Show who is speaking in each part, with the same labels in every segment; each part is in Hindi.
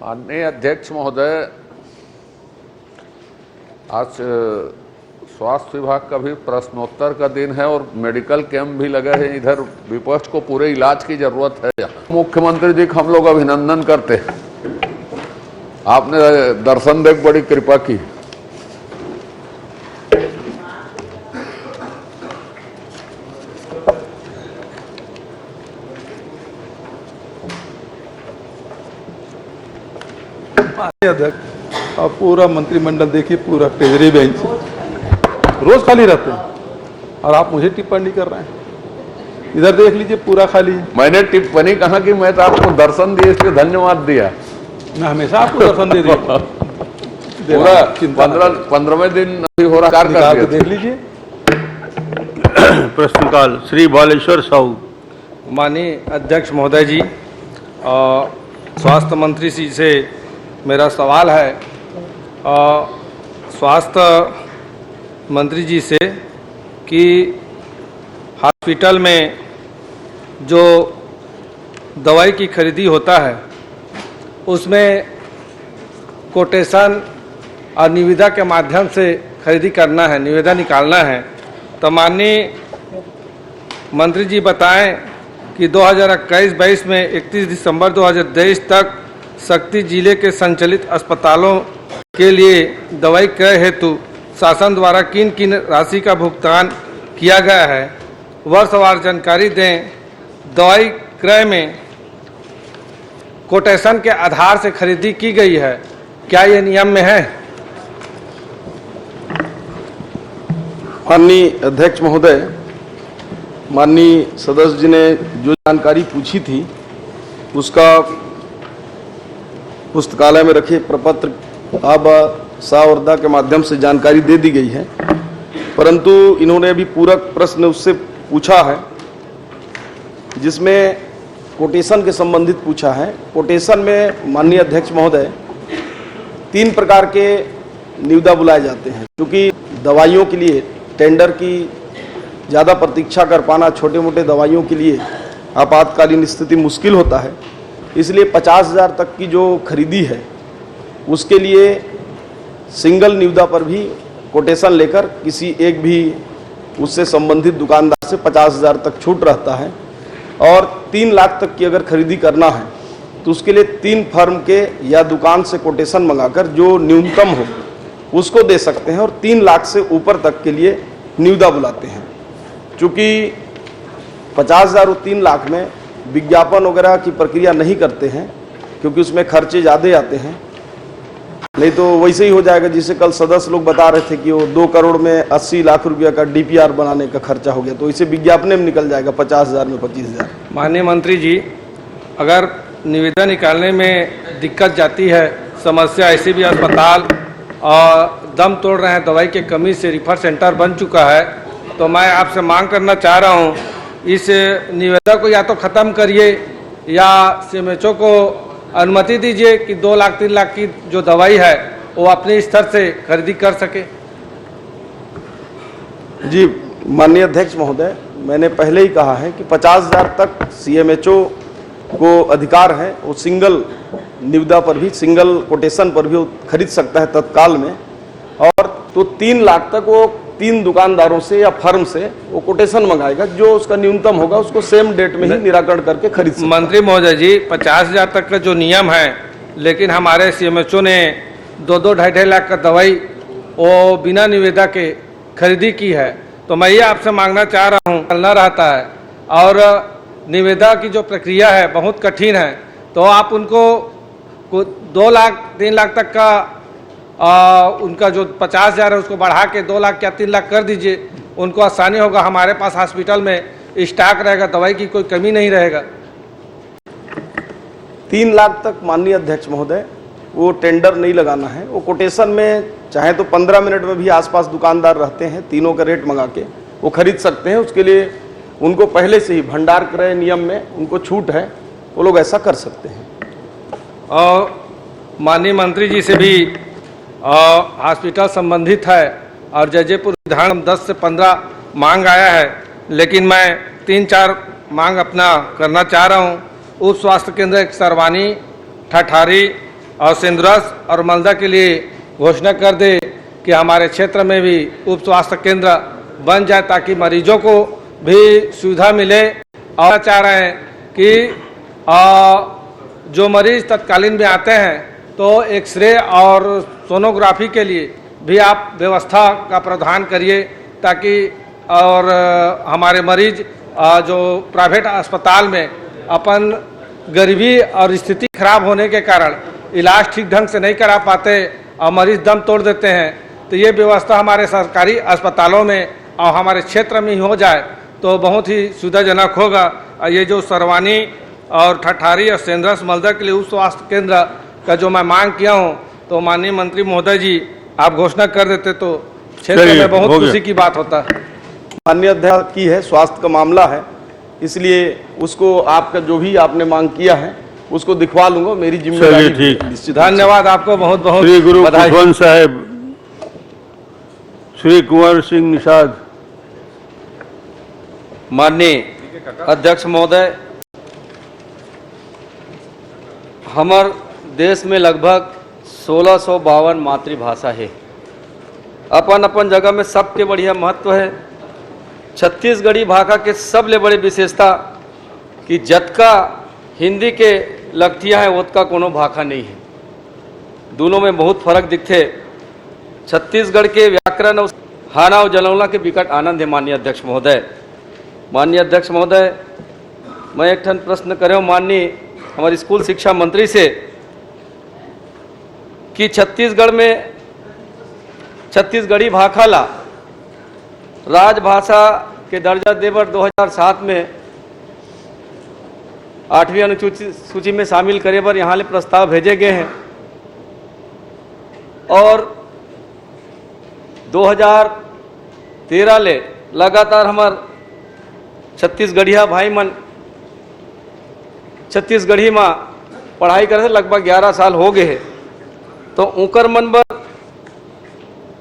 Speaker 1: माननीय अध्यक्ष महोदय, आज स्वास्थ्य विभाग का भी प्रश्नोत्तर का दिन है और मेडिकल कैंप भी लगे हैं। इधर विपक्ष को पूरे इलाज की जरूरत है। मुख्यमंत्री जी का हम लोग अभिनंदन करते हैं, आपने दर्शन देख बड़ी कृपा की।
Speaker 2: अध्यक्ष, आप पूरा मंत्रिमंडल देखिए, पूरा ट्रेजरी बेंच रोज खाली रहते हैं और आप मुझे टिप्पणी कर रहे हैं। इधर देख लीजिए, पूरा खाली है।
Speaker 1: मैंने टिप्पणी कहा कि मैं तो आपको दर्शन दिए, इसलिए धन्यवाद दिया।
Speaker 2: मैं हमेशा आपको दर्शन दे दिया।
Speaker 1: पूरा 15वें दिन हो रहा कार्य
Speaker 2: देख लीजिए।
Speaker 3: प्रश्नकाल श्री बालेश्वर साहू।
Speaker 4: माननीय अध्यक्ष महोदय जी, स्वास्थ्य मंत्री जी से मेरा सवाल है, स्वास्थ्य मंत्री जी से कि हॉस्पिटल में जो दवाई की खरीदी होता है उसमें कोटेशन और निविदा के माध्यम से खरीदी करना है, निविदा निकालना है। तो माननीय मंत्री जी बताएं कि 2021-22 में 31 दिसंबर 2023 तक शक्ति जिले के संचालित अस्पतालों के लिए दवाई क्रय हेतु शासन द्वारा किन किन राशि का भुगतान किया गया है, वर्षवार जानकारी दें। दवाई क्रय में कोटेशन के आधार से खरीदी की गई है, क्या ये नियम में है?
Speaker 5: माननीय अध्यक्ष महोदय, माननीय सदस्य जी ने जो जानकारी पूछी थी उसका पुस्तकालय में रखे प्रपत्र सावरदा के माध्यम से जानकारी दे दी गई है, परंतु इन्होंने अभी पूरक प्रश्न उससे पूछा है जिसमें कोटेशन के संबंधित पूछा है। कोटेशन में माननीय अध्यक्ष महोदय 3 प्रकार के निविदा बुलाए जाते हैं, क्योंकि दवाइयों के लिए टेंडर की ज़्यादा प्रतीक्षा कर पाना छोटे मोटे दवाइयों के लिए आपातकालीन स्थिति मुश्किल होता है, इसलिए 50,000 तक की जो खरीदी है उसके लिए सिंगल निविदा पर भी कोटेशन लेकर किसी एक भी उससे संबंधित दुकानदार से 50,000 तक छूट रहता है। और 3 लाख तक की अगर खरीदी करना है तो उसके लिए 3 फर्म के या दुकान से कोटेशन मंगाकर जो न्यूनतम हो उसको दे सकते हैं, और 3 लाख से ऊपर तक के लिए निविदा बुलाते हैं। चूँकि 50,000 और 3 लाख में विज्ञापन वगैरह की प्रक्रिया नहीं करते हैं, क्योंकि उसमें खर्चे ज़्यादा आते हैं, नहीं तो वैसे ही हो जाएगा। जिसे कल सदस्य लोग बता रहे थे कि वो 2 करोड़ में 80 लाख रुपया का DPR बनाने का खर्चा हो गया, तो इसे विज्ञापन में निकल जाएगा 50,000 में 25,000।
Speaker 4: माननीय मंत्री जी, अगर निविदा निकालने में दिक्कत जाती है, समस्या ऐसे भी अस्पताल और दम तोड़ रहे हैं, दवाई के कमी से रिफर सेंटर बन चुका है, तो मैं आपसे मांग करना चाह रहा हूँ इस निविदा को या तो ख़त्म करिए या CMHO को अनुमति दीजिए कि 2 लाख 3 लाख की जो दवाई है वो अपने स्तर से खरीदी कर सके।
Speaker 5: जी माननीय अध्यक्ष महोदय, मैंने पहले ही कहा है कि 50,000 तक CMHO को अधिकार है, वो सिंगल निविदा पर भी, सिंगल कोटेशन पर भी वो खरीद सकता है तत्काल में। और तो 3 लाख तक वो 3 दुकानदारों से या फर्म से वो कोटेशन मंगाएगा, जो उसका न्यूनतम होगा उसको सेम डेट में ही निराकरण करके खरीद सकता है।
Speaker 4: मंत्री महोदय जी, 50,000 तक का जो नियम है, लेकिन हमारे CMHO ने 2-2 ढाई लाख का दवाई वो बिना निविदा के खरीदी की है। तो मैं ये आपसे मांगना चाह रहा हूँ, चलना रहता है और निविदा की जो प्रक्रिया है बहुत कठिन है, तो आप उनको 2 लाख 3 लाख तक का उनका जो 50,000 है उसको बढ़ा के 2 लाख या 3 लाख कर दीजिए, उनको आसानी होगा। हमारे पास हॉस्पिटल में स्टॉक रहेगा, दवाई की कोई कमी नहीं रहेगा।
Speaker 5: 3 लाख तक माननीय अध्यक्ष महोदय वो टेंडर नहीं लगाना है, वो कोटेशन में चाहे तो 15 मिनट में भी आसपास दुकानदार रहते हैं, तीनों का रेट मंगा के वो खरीद सकते हैं। उसके लिए उनको पहले से ही भंडार क्रय नियम में उनको छूट है, वो लोग ऐसा कर सकते हैं।
Speaker 4: और माननीय मंत्री जी से भी हॉस्पिटल संबंधित है और जजेपुर विधान 10 से 15 मांग आया है, लेकिन मैं 3-4 मांग अपना करना चाह रहा हूँ। उप स्वास्थ्य केंद्र एक सरवानी, ठठारी और सिंदरस और मलदा के लिए घोषणा कर दे कि हमारे क्षेत्र में भी उप स्वास्थ्य केंद्र बन जाए, ताकि मरीजों को भी सुविधा मिले। और चाह रहे हैं कि जो मरीज तत्कालीन में आते हैं तो एक्सरे और सोनोग्राफी के लिए भी आप व्यवस्था का प्रावधान करिए, ताकि और हमारे मरीज जो प्राइवेट अस्पताल में अपन गरीबी और स्थिति खराब होने के कारण इलाज ठीक ढंग से नहीं करा पाते और मरीज दम तोड़ देते हैं, तो ये व्यवस्था हमारे सरकारी अस्पतालों में और हमारे क्षेत्र में ही हो जाए तो बहुत ही सुविधाजनक होगा। और ये जो सरवानी और ठठारी और सेंद्रस मलदा के लिए उप स्वास्थ्य केंद्र का जो मैं मांग किया हूँ, तो माननीय मंत्री महोदय जी आप घोषणा कर देते तो क्षेत्र में बहुत खुशी की बात होता है।
Speaker 5: माननीय अध्यक्ष की है, स्वास्थ्य का मामला है, इसलिए उसको आपका जो भी आपने मांग किया है उसको दिखवा लूंगा। मेरी जिम्मेदारी
Speaker 3: ठीक।
Speaker 5: निश्चित।
Speaker 4: धन्यवाद आपको, बहुत बहुत
Speaker 3: श्री गुरु
Speaker 4: बधाई।
Speaker 3: खुशवंत साहेब, श्री कुंवर सिंह निषाद।
Speaker 6: माननीय अध्यक्ष महोदय, हमार देश में लगभग 1652 मातृभाषा है। अपन अपन जगह में सबके बढ़िया महत्व है। छत्तीसगढ़ी भाषा के सबले बड़ी विशेषता कि जतका हिंदी के लगतियाँ है उतका कोनो भाषा नहीं है, दोनों में बहुत फर्क दिखते। छत्तीसगढ़ के व्याकरण और हाना और जलौला के विकट आनंद है। माननीय अध्यक्ष महोदय, मैं एक ठन प्रश्न करे माननीय हमारे स्कूल शिक्षा मंत्री से कि छत्तीसगढ़ में छत्तीसगढ़ी भाषा ला राजभाषा के दर्जा देवर 2007 में 8वीं अनुसूची सूची में शामिल करे पर यहाँ ले प्रस्ताव भेजे गए हैं, और 2013 ले लगातार हमार छत्तीसगढ़िया भाई मन छत्तीसगढ़ी में पढ़ाई करे थे, लगभग 11 साल हो गए हैं। तो उकर मन बर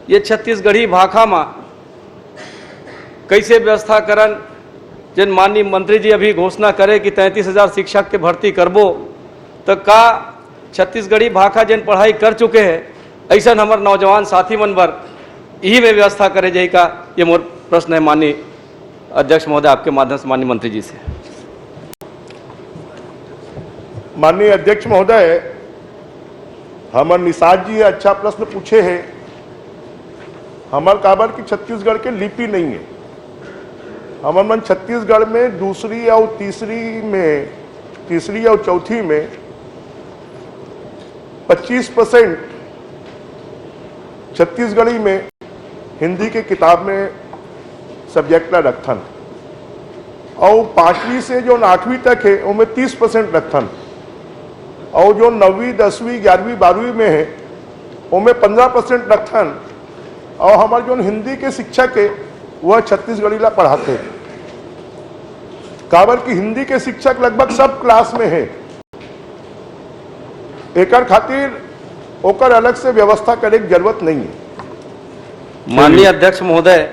Speaker 6: ये छत्तीसगढ़ी भाषा में कैसे व्यवस्था करन, जिन माननीय मंत्री जी अभी घोषणा करे कि 33,000 शिक्षक के भर्ती करबो, तो का छत्तीसगढ़ी भाषा जिन पढ़ाई कर चुके हैं ऐसा हमारे नौजवान साथी मन बर यही में व्यवस्था करे जाए का, ये मोर प्रश्न है माननीय अध्यक्ष महोदय आपके माध्यम से माननीय मंत्री जी से।
Speaker 7: माननीय अध्यक्ष महोदय, हमर निषाद जी अच्छा प्रश्न पूछे हैं। हमर काबर की छत्तीसगढ़ के लिपि नहीं है। हमर मन छत्तीसगढ़ में दूसरी और तीसरी और चौथी में 25% छत्तीसगढ़ी में हिंदी के किताब में सब्जेक्ट ला रखथन, और 5वीं से जो 8वीं तक है उनमें 30% रखथन, और जो 9वीं 10वीं 11वीं 12वीं में है उनमें 15% रखथन, और हमारे जो हिंदी के शिक्षक है वह छत्तीसगढ़ी ला पढ़ाते हैं। काबर की हिंदी के शिक्षक लगभग सब क्लास में है, एकर खातिर ओकर अलग से व्यवस्था करे की जरूरत नहीं है।
Speaker 6: माननीय अध्यक्ष महोदय,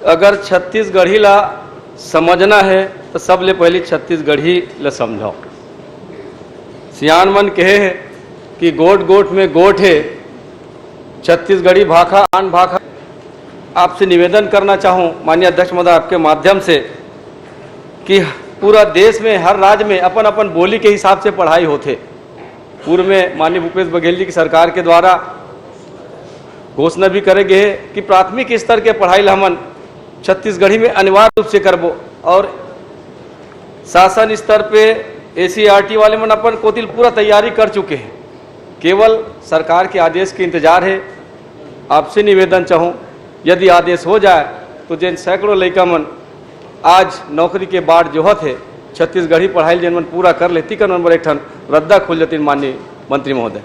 Speaker 6: अगर छत्तीसगढ़ी ला समझना है तो सबले पहले छत्तीसगढ़ी ला समझाओ। सियान मन कहे है कि गोट गोट में गोट है, छत्तीसगढ़ी भाषा आन भाषा। आपसे निवेदन करना चाहूँ माननीय अध्यक्ष महोदय आपके माध्यम से कि पूरा देश में हर राज्य में अपन अपन बोली के हिसाब से पढ़ाई होते। पूर्व में माननीय भूपेश बघेल जी की सरकार के द्वारा घोषणा भी करे गए है कि प्राथमिक स्तर के पढ़ाई ला हमन छत्तीसगढ़ी में अनिवार्य रूप से करबो, और शासन स्तर पे ACRT वाले मन अपन कोतिल पूरा तैयारी कर चुके हैं। केवल सरकार के आदेश के इंतजार है। आपसे निवेदन चाहूँ यदि आदेश हो जाए तो जिन सैकड़ों लड़का मन आज नौकरी के बाद जोहत है छत्तीसगढ़ी पढ़ाई जिन मन पूरा कर लेती का नंबर एक ठन रद्दा खोल जाती। माननीय मंत्री महोदय,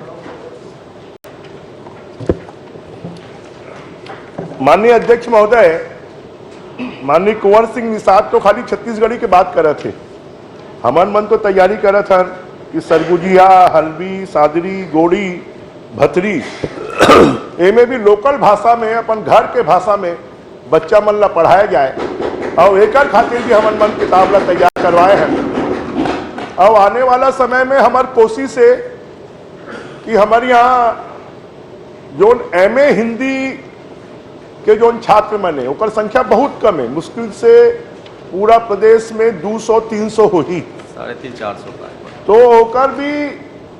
Speaker 7: माननीय अध्यक्ष महोदय, माननीय कुंवर सिंह निषाद तो खाली छत्तीसगढ़ी के बात कर रहे थे। हमन मन तो तैयारी कर रहे थे कि सरगुजिया, हल्बी, सादरी, गोड़ी, भतरी एमे भी लोकल भाषा में अपन घर के भाषा में बच्चा मन ला पढ़ाया जाए और एकर खातिर भी हमन मन किताब ला तैयार करवाए हैं। और आने वाला समय में हमार कोशिश है कि हमारे यहाँ जो एमए हिंदी के जो छात्र मन है ओकर संख्या बहुत कम है, मुश्किल से पूरा प्रदेश में 200-300 हो ही
Speaker 6: 350-400 का।
Speaker 7: तो ओकर भी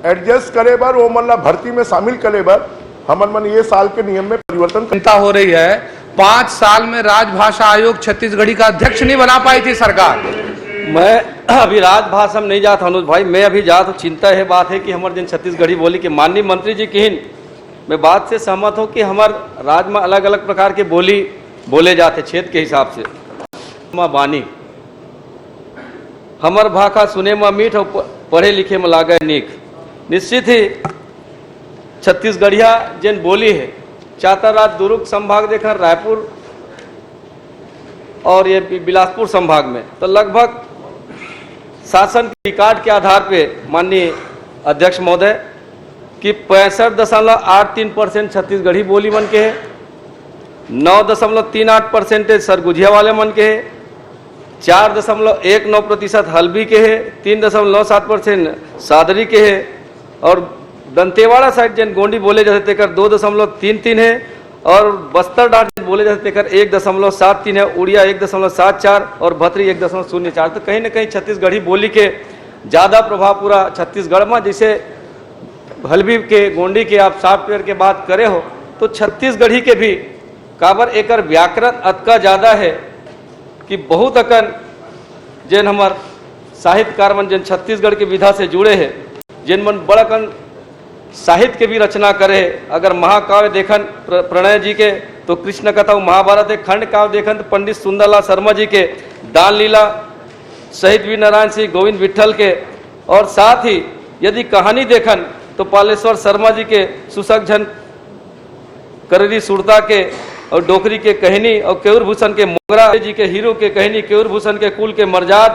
Speaker 7: एडजस्ट करे बर वो मन ला भर्ती में शामिल करे बर हमन मन ये साल के नियम में परिवर्तन
Speaker 8: चिंता हो रही है। 5 साल में राजभाषा आयोग छत्तीसगढ़ी का अध्यक्ष नहीं बना पाई थी सरकार।
Speaker 6: मैं अभी राजभाषा में नहीं जाता अनुज भाई, मैं अभी जाता। चिंता है बात है कि हमारे दिन छत्तीसगढ़ी बोली के माननीय मंत्री जी की मैं बात से सहमत हूँ कि हमारे राज्य में अलग अलग प्रकार के बोली बोले जाते क्षेत्र के हिसाब से। बानी हमर भाषा सुने में मीठ और पढ़े लिखे में लागे निक। निश्चित ही छत्तीसगढ़िया जिन बोली है चातराज दुर्ग संभाग देखा, रायपुर और ये बिलासपुर संभाग में तो लगभग शासन के रिकॉर्ड के आधार पे माननीय अध्यक्ष महोदय कि 65.83% छत्तीसगढ़ी बोली मन के है, 9.38% सरगुजिया वाले मन के है, 4.19% हल्बी के है, 3.97% सादरी के है और दंतेवाड़ा साइड जन गोंडी बोले जाते तेकर 2.33 है और बस्तर डाट बोले जाते तेकर 1.73 है, उड़िया 1.74 और भतरी 1.04। तो कहीं ना कहीं छत्तीसगढ़ी बोली के ज़्यादा प्रभाव पूरा छत्तीसगढ़ में। जैसे हल्बी के गोंडी के आप सॉफ्टवेयर के बात करे हो तो छत्तीसगढ़ी के भी काबर एकर व्याकरण अतका ज़्यादा है कि बहुत अकन जिन हमार साहित्यकार मन जिन छत्तीसगढ़ के विधा से जुड़े हैं, जिन मन बड़कन साहित्य के भी रचना करे। अगर महाकाव्य देखन प्रणय जी के तो कृष्ण कथा महाभारत है, खंड काव्य देखन तो पंडित सुंदरलाल शर्मा जी के दान लीला, शहीद वीर नारायण सिंह गोविंद विट्ठल के, और साथ ही यदि कहानी देखन तो पालेश्वर शर्मा जी के सुसगझन कररी सुरता के और डोकरी के कहनी और केयूर भूषण के मोगरा जी के हीरो के कहनी, केयूर भूषण के कुल के मर्जाद।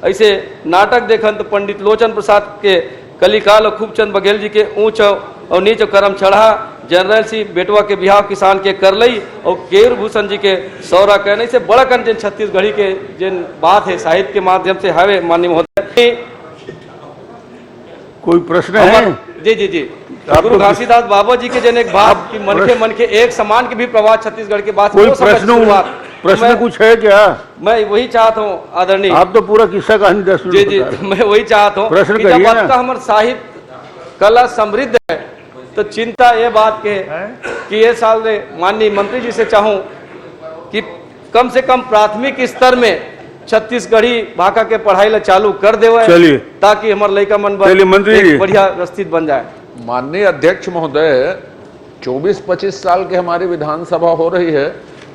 Speaker 6: ऐसे नाटक देखन तो पंडित लोचन प्रसाद के कलिकाल और खूबचंद बघेल जी के ऊंच और नीच करम चढ़ा, जनरल सिंह बेटवा के बिहाव किसान के करलई और केयूर भूषण जी के सौरा कहने से बड़ा कन जिन छत्तीसगढ़ी के जिन बात है साहित्य के माध्यम से हवे माननीय महोदय।
Speaker 3: कोई प्रश्न है?
Speaker 6: जी जी जी, गुरु घासीदास बाबा जी के जन एक बात कि मन के एक समान के भी प्रवाह छत्तीसगढ़ के बात।
Speaker 3: कोई प्रश्न कुछ है क्या?
Speaker 6: मैं वही चाहता हूँ आदरणीय,
Speaker 3: आप तो पूरा किस्सा कहानी 10 मिनट।
Speaker 6: जी जी, मैं वही चाहता हूँ
Speaker 3: प्रश्न
Speaker 6: कि
Speaker 3: करिए
Speaker 6: जब
Speaker 3: ना।
Speaker 6: आपका हमारा साहित्य कला समृद्ध है तो चिंता ये बात के कि ये साल माननीय मंत्री जी से चाहूँ कि कम से कम प्राथमिक स्तर में छत्तीसगढ़ी भाषा के पढ़ाई ला चालू कर देवे,
Speaker 3: चलिए
Speaker 6: ताकि हमारे लड़का मन
Speaker 3: मंत्री जी
Speaker 6: बढ़िया व्यवस्थित बन जाए।
Speaker 1: माननीय अध्यक्ष महोदय, 24-25 साल की हमारी विधानसभा हो रही है,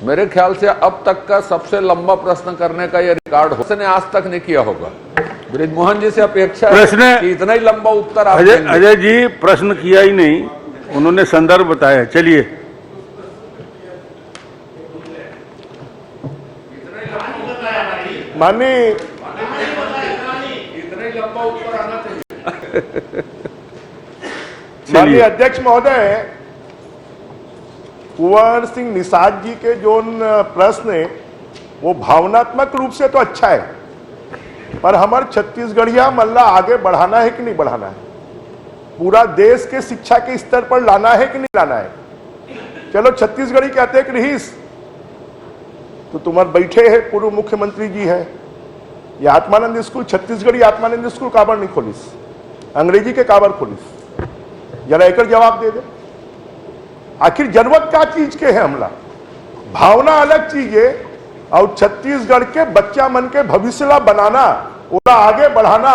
Speaker 1: मेरे ख्याल से अब तक का सबसे लंबा प्रश्न करने का यह रिकॉर्ड हो, उसने आज तक नहीं किया होगा। ब्रिजमोहन जी से अपेक्षा है कि इतना ही लंबा उत्तर आप देंगे।
Speaker 3: अजय जी प्रश्न किया ही नहीं, उन्होंने संदर्भ बताया। चलिए
Speaker 7: माननीय माननीय अध्यक्ष महोदय, कुंवर सिंह निषाद जी के जो प्रश्न है वो भावनात्मक रूप से तो अच्छा है, पर हमारे छत्तीसगढ़िया मल्ला आगे बढ़ाना है कि नहीं बढ़ाना है, पूरा देश के शिक्षा के स्तर पर लाना है कि नहीं लाना है। चलो छत्तीसगढ़ी कहते हैं कि रहीस तो तुम्हारे बैठे हैं पूर्व मुख्यमंत्री जी है, ये आत्मानंद स्कूल छत्तीसगढ़ी आत्मानंद स्कूल काबर नहीं खोलिस, अंग्रेजी के काबर खोलिस, जरा एक जवाब दे दे। आखिर जरूरत क्या चीज के है हमला, भावना अलग चीज है और छत्तीसगढ़ के बच्चा मन के भविष्य ला बनाना, उन्हें आगे बढ़ाना,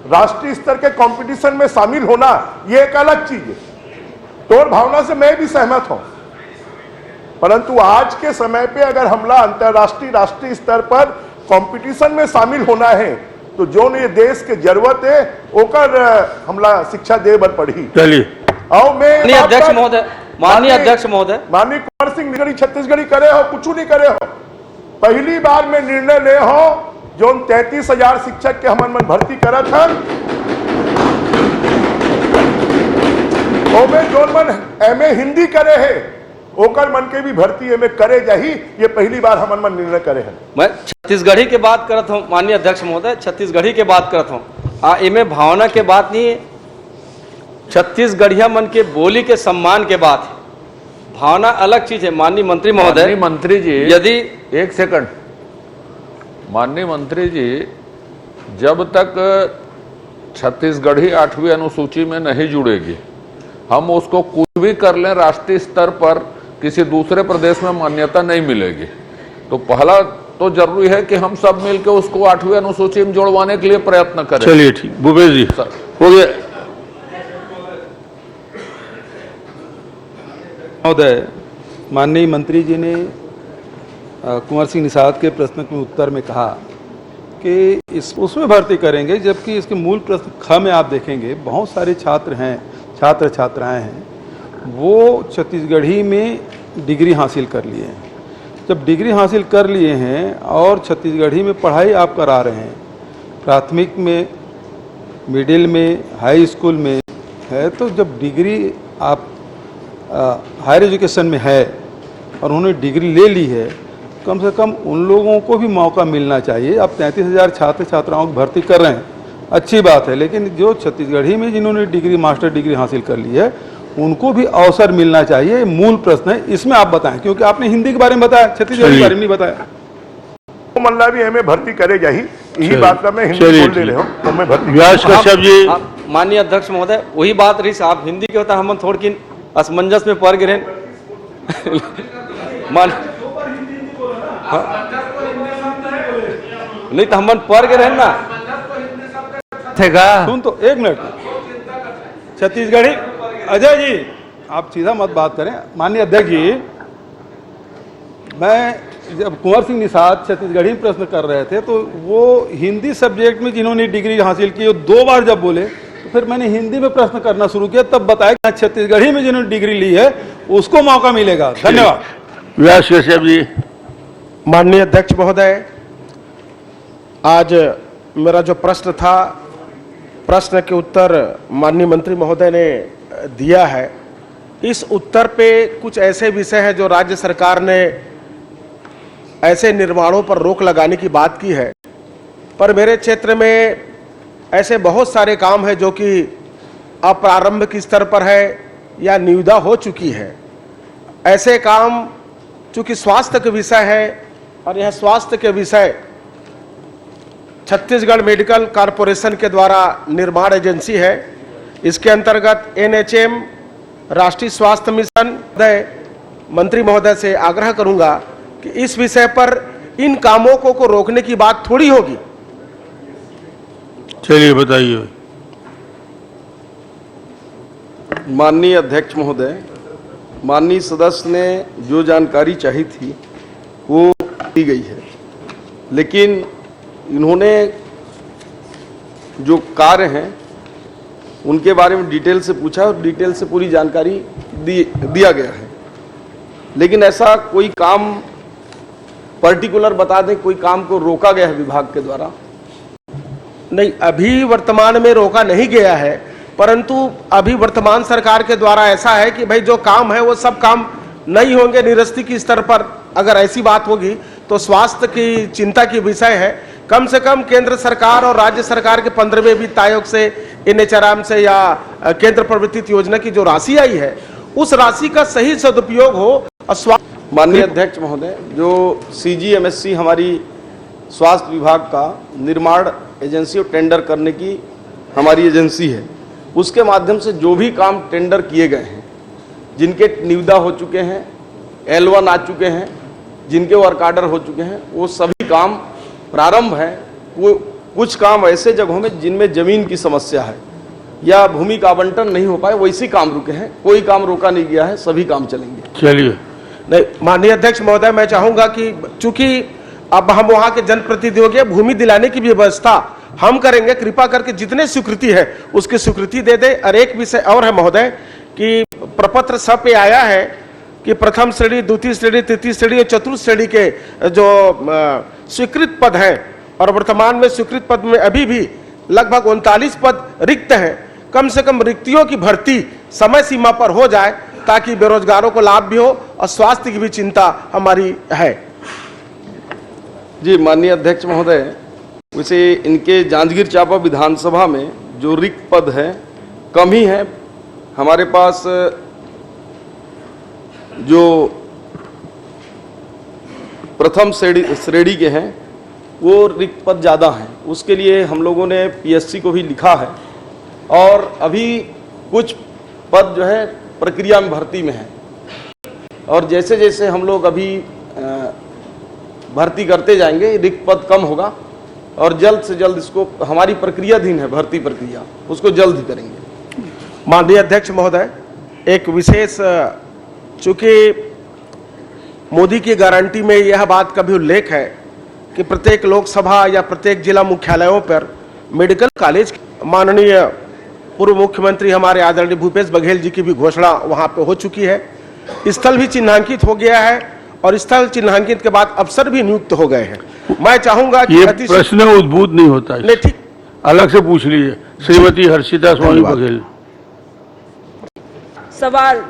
Speaker 7: राष्ट्रीय स्तर के कंपटीशन में शामिल होना, ये एक अलग चीज है। तो भावना से मैं भी सहमत हूं, परंतु आज के समय पे अगर हमला अंतरराष्ट्रीय राष्ट्रीय स्तर पर कंपटीशन में शामिल होना है तो जो ये देश के जरूरत है ओकर हमला शिक्षा दे बर पड़ी।
Speaker 3: चलिए
Speaker 6: और मैं अध्यक्ष महोदय, माननीय अध्यक्ष महोदय,
Speaker 7: माननीय कुंवर सिंह निगड़ी छत्तीसगढ़ी करे हो, कुछ नहीं करे हो, पहली बार में निर्णय ले हो जो 33,000 शिक्षक के हमन मन भर्ती करत हन, जो मन एमए हिंदी करे है ओकर मन के भी भर्ती में करे जाही, ये पहली बार हमन मन निर्णय करे हैं।
Speaker 6: मैं छत्तीसगढ़ी के बात करत हूँ माननीय अध्यक्ष महोदय, छत्तीसगढ़ी के बात करत हूँ। इनमें भावना के बात नहीं है, छत्तीसगढ़िया मन के बोली के सम्मान के बात है। भावना अलग चीज है। माननीय मंत्री महोदय,
Speaker 1: माननीय मंत्री जी,
Speaker 6: यदि
Speaker 1: एक सेकंड, माननीय मंत्री जी, जब तक छत्तीसगढ़ी 8वीं अनुसूची में नहीं जुड़ेगी, हम उसको कुछ भी कर लें, राष्ट्रीय स्तर पर किसी दूसरे प्रदेश में मान्यता नहीं मिलेगी। तो पहला तो जरूरी है कि हम सब मिलकर उसको 8वीं अनुसूची में जोड़वाने के लिए प्रयत्न करें।
Speaker 3: चलिए ठीक, भूपेश जी हो गया।
Speaker 2: महोदय, माननीय मंत्री जी ने कुंवर सिंह निषाद के प्रश्न के उत्तर में कहा कि उसमें भर्ती करेंगे, जबकि इसके मूल प्रश्न ख में आप देखेंगे बहुत सारे छात्र हैं, छात्र छात्राएं हैं, वो छत्तीसगढ़ी में डिग्री हासिल कर लिए हैं। जब डिग्री हासिल कर लिए हैं और छत्तीसगढ़ी में पढ़ाई आप करा रहे हैं, प्राथमिक में, मिडिल में, हाई स्कूल में है, तो जब डिग्री आप हायर एजुकेशन में है और उन्होंने डिग्री ले ली है, कम से कम उन लोगों को भी मौका मिलना चाहिए। आप 33,000 छात्र छात्राओं की भर्ती कर रहे हैं, अच्छी बात है, लेकिन जो छत्तीसगढ़ी में जिन्होंने डिग्री, मास्टर डिग्री हासिल कर ली है, उनको भी अवसर मिलना चाहिए। मूल प्रश्न है, इसमें आप बताएं, क्योंकि आपने हिंदी के बारे में बताया, छत्तीसगढ़ी के बारे में नहीं बताया।
Speaker 7: मल्ला भी हमें भर्ती करे जाही, यही बात का मैं हिंदी बोल ले रहा हूँ, हमें भर्ती।
Speaker 3: व्यास कश्यप जी,
Speaker 6: माननीय अध्यक्ष महोदय, वही बात रही साहब, हिंदी के होता हम थोड़ की असमंजस में पड़ गए। नहीं तो हम पढ़ के रहे ना
Speaker 2: सुन तो एक मिनट, छत्तीसगढ़ी अजय जी आप सीधा मत बात करें। माननीय अध्यक्ष जी, मैं जब कुंवर सिंह निषाद छत्तीसगढ़ी में प्रश्न कर रहे थे तो वो हिंदी सब्जेक्ट में जिन्होंने डिग्री हासिल की, वो 2 बार जब बोले तो फिर मैंने हिंदी में प्रश्न करना शुरू किया, तब बताया कि छत्तीसगढ़ी में जिन्होंने डिग्री ली है उसको मौका मिलेगा। धन्यवाद।
Speaker 3: व्यास कश्यप जी।
Speaker 5: माननीय अध्यक्ष महोदय, आज मेरा जो प्रश्न था, प्रश्न के उत्तर माननीय मंत्री महोदय ने दिया है। इस उत्तर पे कुछ ऐसे विषय हैं जो राज्य सरकार ने ऐसे निर्माणों पर रोक लगाने की बात की है, पर मेरे क्षेत्र में ऐसे बहुत सारे काम हैं जो कि अप्रारंभ के स्तर पर है या निविदा हो चुकी है। ऐसे काम चूंकि स्वास्थ्य के विषय है और यह स्वास्थ्य के विषय छत्तीसगढ़ मेडिकल कॉरपोरेशन के द्वारा निर्माण एजेंसी है, इसके अंतर्गत NHM राष्ट्रीय स्वास्थ्य मिशन, मंत्री महोदय से आग्रह करूंगा कि इस विषय पर इन कामों को रोकने की बात थोड़ी होगी।
Speaker 3: चलिए बताइए।
Speaker 5: माननीय अध्यक्ष महोदय, माननीय सदस्य ने जो जानकारी चाहिए थी वो दी गई है, लेकिन इन्होंने जो कार्य हैं उनके बारे में डिटेल से पूछा और डिटेल से पूरी जानकारी दिया गया है, लेकिन ऐसा कोई काम पर्टिकुलर बता दें, कोई काम को रोका गया है विभाग के द्वारा? नहीं, अभी वर्तमान में रोका नहीं गया है, परंतु अभी वर्तमान सरकार के द्वारा ऐसा है कि भाई जो काम है वो सब काम नहीं होंगे निरस्ती के स्तर पर। अगर ऐसी बात होगी तो स्वास्थ्य की चिंता की विषय है। कम से कम केंद्र सरकार और राज्य सरकार के 15वें वित्त आयोग से, NHRM से या केंद्र प्रवर्तित योजना की जो राशि आई है उस राशि का सही सदुपयोग हो। माननीय अध्यक्ष महोदय, जो CGMSC हमारी स्वास्थ्य विभाग का निर्माण एजेंसी और टेंडर करने की हमारी एजेंसी है, उसके माध्यम से जो भी काम टेंडर किए गए हैं, जिनके निविदा हो चुके हैं, L1 आ चुके हैं, जिनके वर्क आर्डर हो चुके हैं, वो सभी काम प्रारंभ है। कुछ काम ऐसे जगहों में जिनमें जमीन की समस्या है या भूमि का आवंटन नहीं हो पाए, वैसे काम रुके हैं, कोई काम रोका नहीं गया है, सभी काम चलेंगे।
Speaker 3: चलिए।
Speaker 5: नहीं, माननीय अध्यक्ष महोदय, मैं चाहूंगा कि चूंकि अब हम वहां के जनप्रतिनिधियों के भूमि दिलाने की व्यवस्था हम करेंगे, कृपा करके जितने स्वीकृति है उसकी स्वीकृति दे दे। और एक विषय और है महोदय कि प्रपत्र सब पे आया है कि प्रथम श्रेणी, द्वितीय श्रेणी, तृतीय श्रेणी और चतुर्थ श्रेणी के जो स्वीकृत पद हैं, और वर्तमान में स्वीकृत पद में अभी भी लगभग 39 पद रिक्त हैं। कम से कम रिक्तियों की भर्ती समय सीमा पर हो जाए ताकि बेरोजगारों को लाभ भी हो और स्वास्थ्य की भी चिंता हमारी है।
Speaker 6: जी माननीय अध्यक्ष महोदय, वैसे इनके जांजगीर चांपा विधानसभा में जो रिक्त पद है कम ही है। हमारे पास जो प्रथम श्रेणी के हैं वो रिक्त पद ज़्यादा हैं। उसके लिए हम लोगों ने पीएससी को भी लिखा है और अभी कुछ पद जो है प्रक्रिया में भर्ती में है और जैसे जैसे हम लोग अभी भर्ती करते जाएंगे रिक्त पद कम होगा और जल्द से जल्द इसको, हमारी प्रक्रियाधीन है भर्ती प्रक्रिया, उसको जल्द ही करेंगे।
Speaker 5: माननीय अध्यक्ष महोदय, एक विशेष, चूंकि मोदी की गारंटी में यह बात का भी उल्लेख है कि प्रत्येक लोकसभा या प्रत्येक जिला मुख्यालयों पर मेडिकल कॉलेज, माननीय पूर्व मुख्यमंत्री हमारे आदरणीय भूपेश बघेल जी की भी घोषणा वहां पे हो चुकी है। स्थल भी चिन्हांकित हो गया है और स्थल चिन्हांकित के बाद अफसर भी नियुक्त हो गए हैं। मैं चाहूंगा कि
Speaker 3: ये प्रश्न उद्भूत नहीं होता है,
Speaker 5: ठीक,
Speaker 3: अलग से पूछ लीजिए। श्रीमती हर्षिता स्वामी बघेल।
Speaker 9: सवाल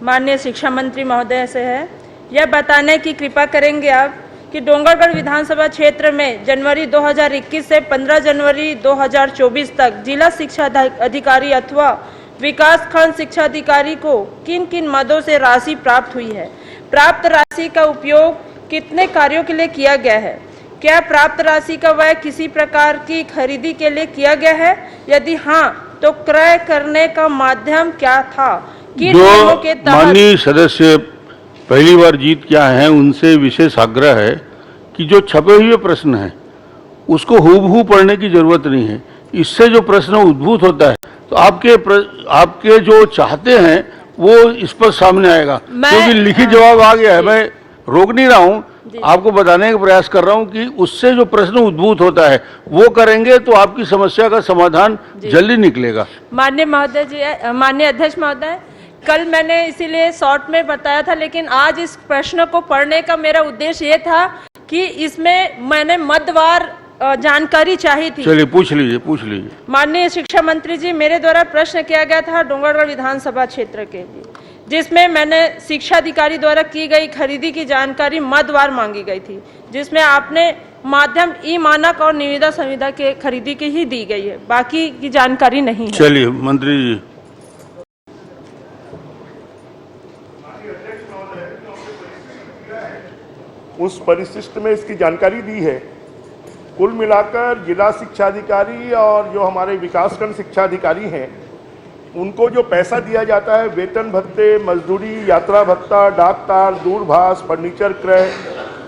Speaker 9: माननीय शिक्षा मंत्री महोदय से है, यह बताने की कृपा करेंगे आप कि डोंगरगढ़ विधानसभा क्षेत्र में जनवरी 2021 से 15 जनवरी 2024 तक जिला शिक्षा अधिकारी अथवा विकास खंड शिक्षा अधिकारी को किन किन मदों से राशि प्राप्त हुई है? प्राप्त राशि का उपयोग कितने कार्यों के लिए किया गया है? क्या प्राप्त राशि का व्यय किसी प्रकार की खरीदी के लिए किया गया है? यदि हाँ, तो क्रय करने का माध्यम क्या था? किन नियमों के तहत?
Speaker 3: माननीय सदस्य पहली बार जीत के आए हैं, उनसे विशेष आग्रह है कि जो छपे हुए प्रश्न हैं उसको हूबहू पढ़ने की जरूरत नहीं है। इससे जो प्रश्न उद्भूत होता है तो आपके जो चाहते हैं वो इस पर सामने आएगा, क्योंकि लिखित जवाब आ गया है। मैं रोक नहीं रहा हूँ, आपको बताने का प्रयास कर रहा हूँ कि उससे जो प्रश्न उद्भूत होता है वो करेंगे तो आपकी समस्या का समाधान जल्दी निकलेगा।
Speaker 9: माननीय महोदय जी, माननीय अध्यक्ष महोदय, कल मैंने इसीलिए शॉर्ट में बताया था, लेकिन आज इस प्रश्न को पढ़ने का मेरा उद्देश्य ये था कि इसमें मैंने मदवार जानकारी चाहिए थी।
Speaker 3: चलिए पूछ लीजिए।
Speaker 9: माननीय शिक्षा मंत्री जी, मेरे द्वारा प्रश्न किया गया था डोंगरगढ़ विधानसभा क्षेत्र के लिए, जिसमें मैंने शिक्षा अधिकारी द्वारा की गई खरीदी की जानकारी मदवार मांगी गई थी, जिसमें आपने माध्यम ई मानक और निविदा संविदा के खरीदी की ही दी गई है, बाकी की जानकारी नहीं है।
Speaker 3: चलिए मंत्री जी।
Speaker 7: उस परिशिष्ट में इसकी जानकारी दी है। कुल मिलाकर जिला शिक्षा अधिकारी और जो हमारे विकासखंड शिक्षा अधिकारी हैं उनको जो पैसा दिया जाता है, वेतन भत्ते, मजदूरी, यात्रा भत्ता, डाक तार, दूरभाष, फर्नीचर क्रय,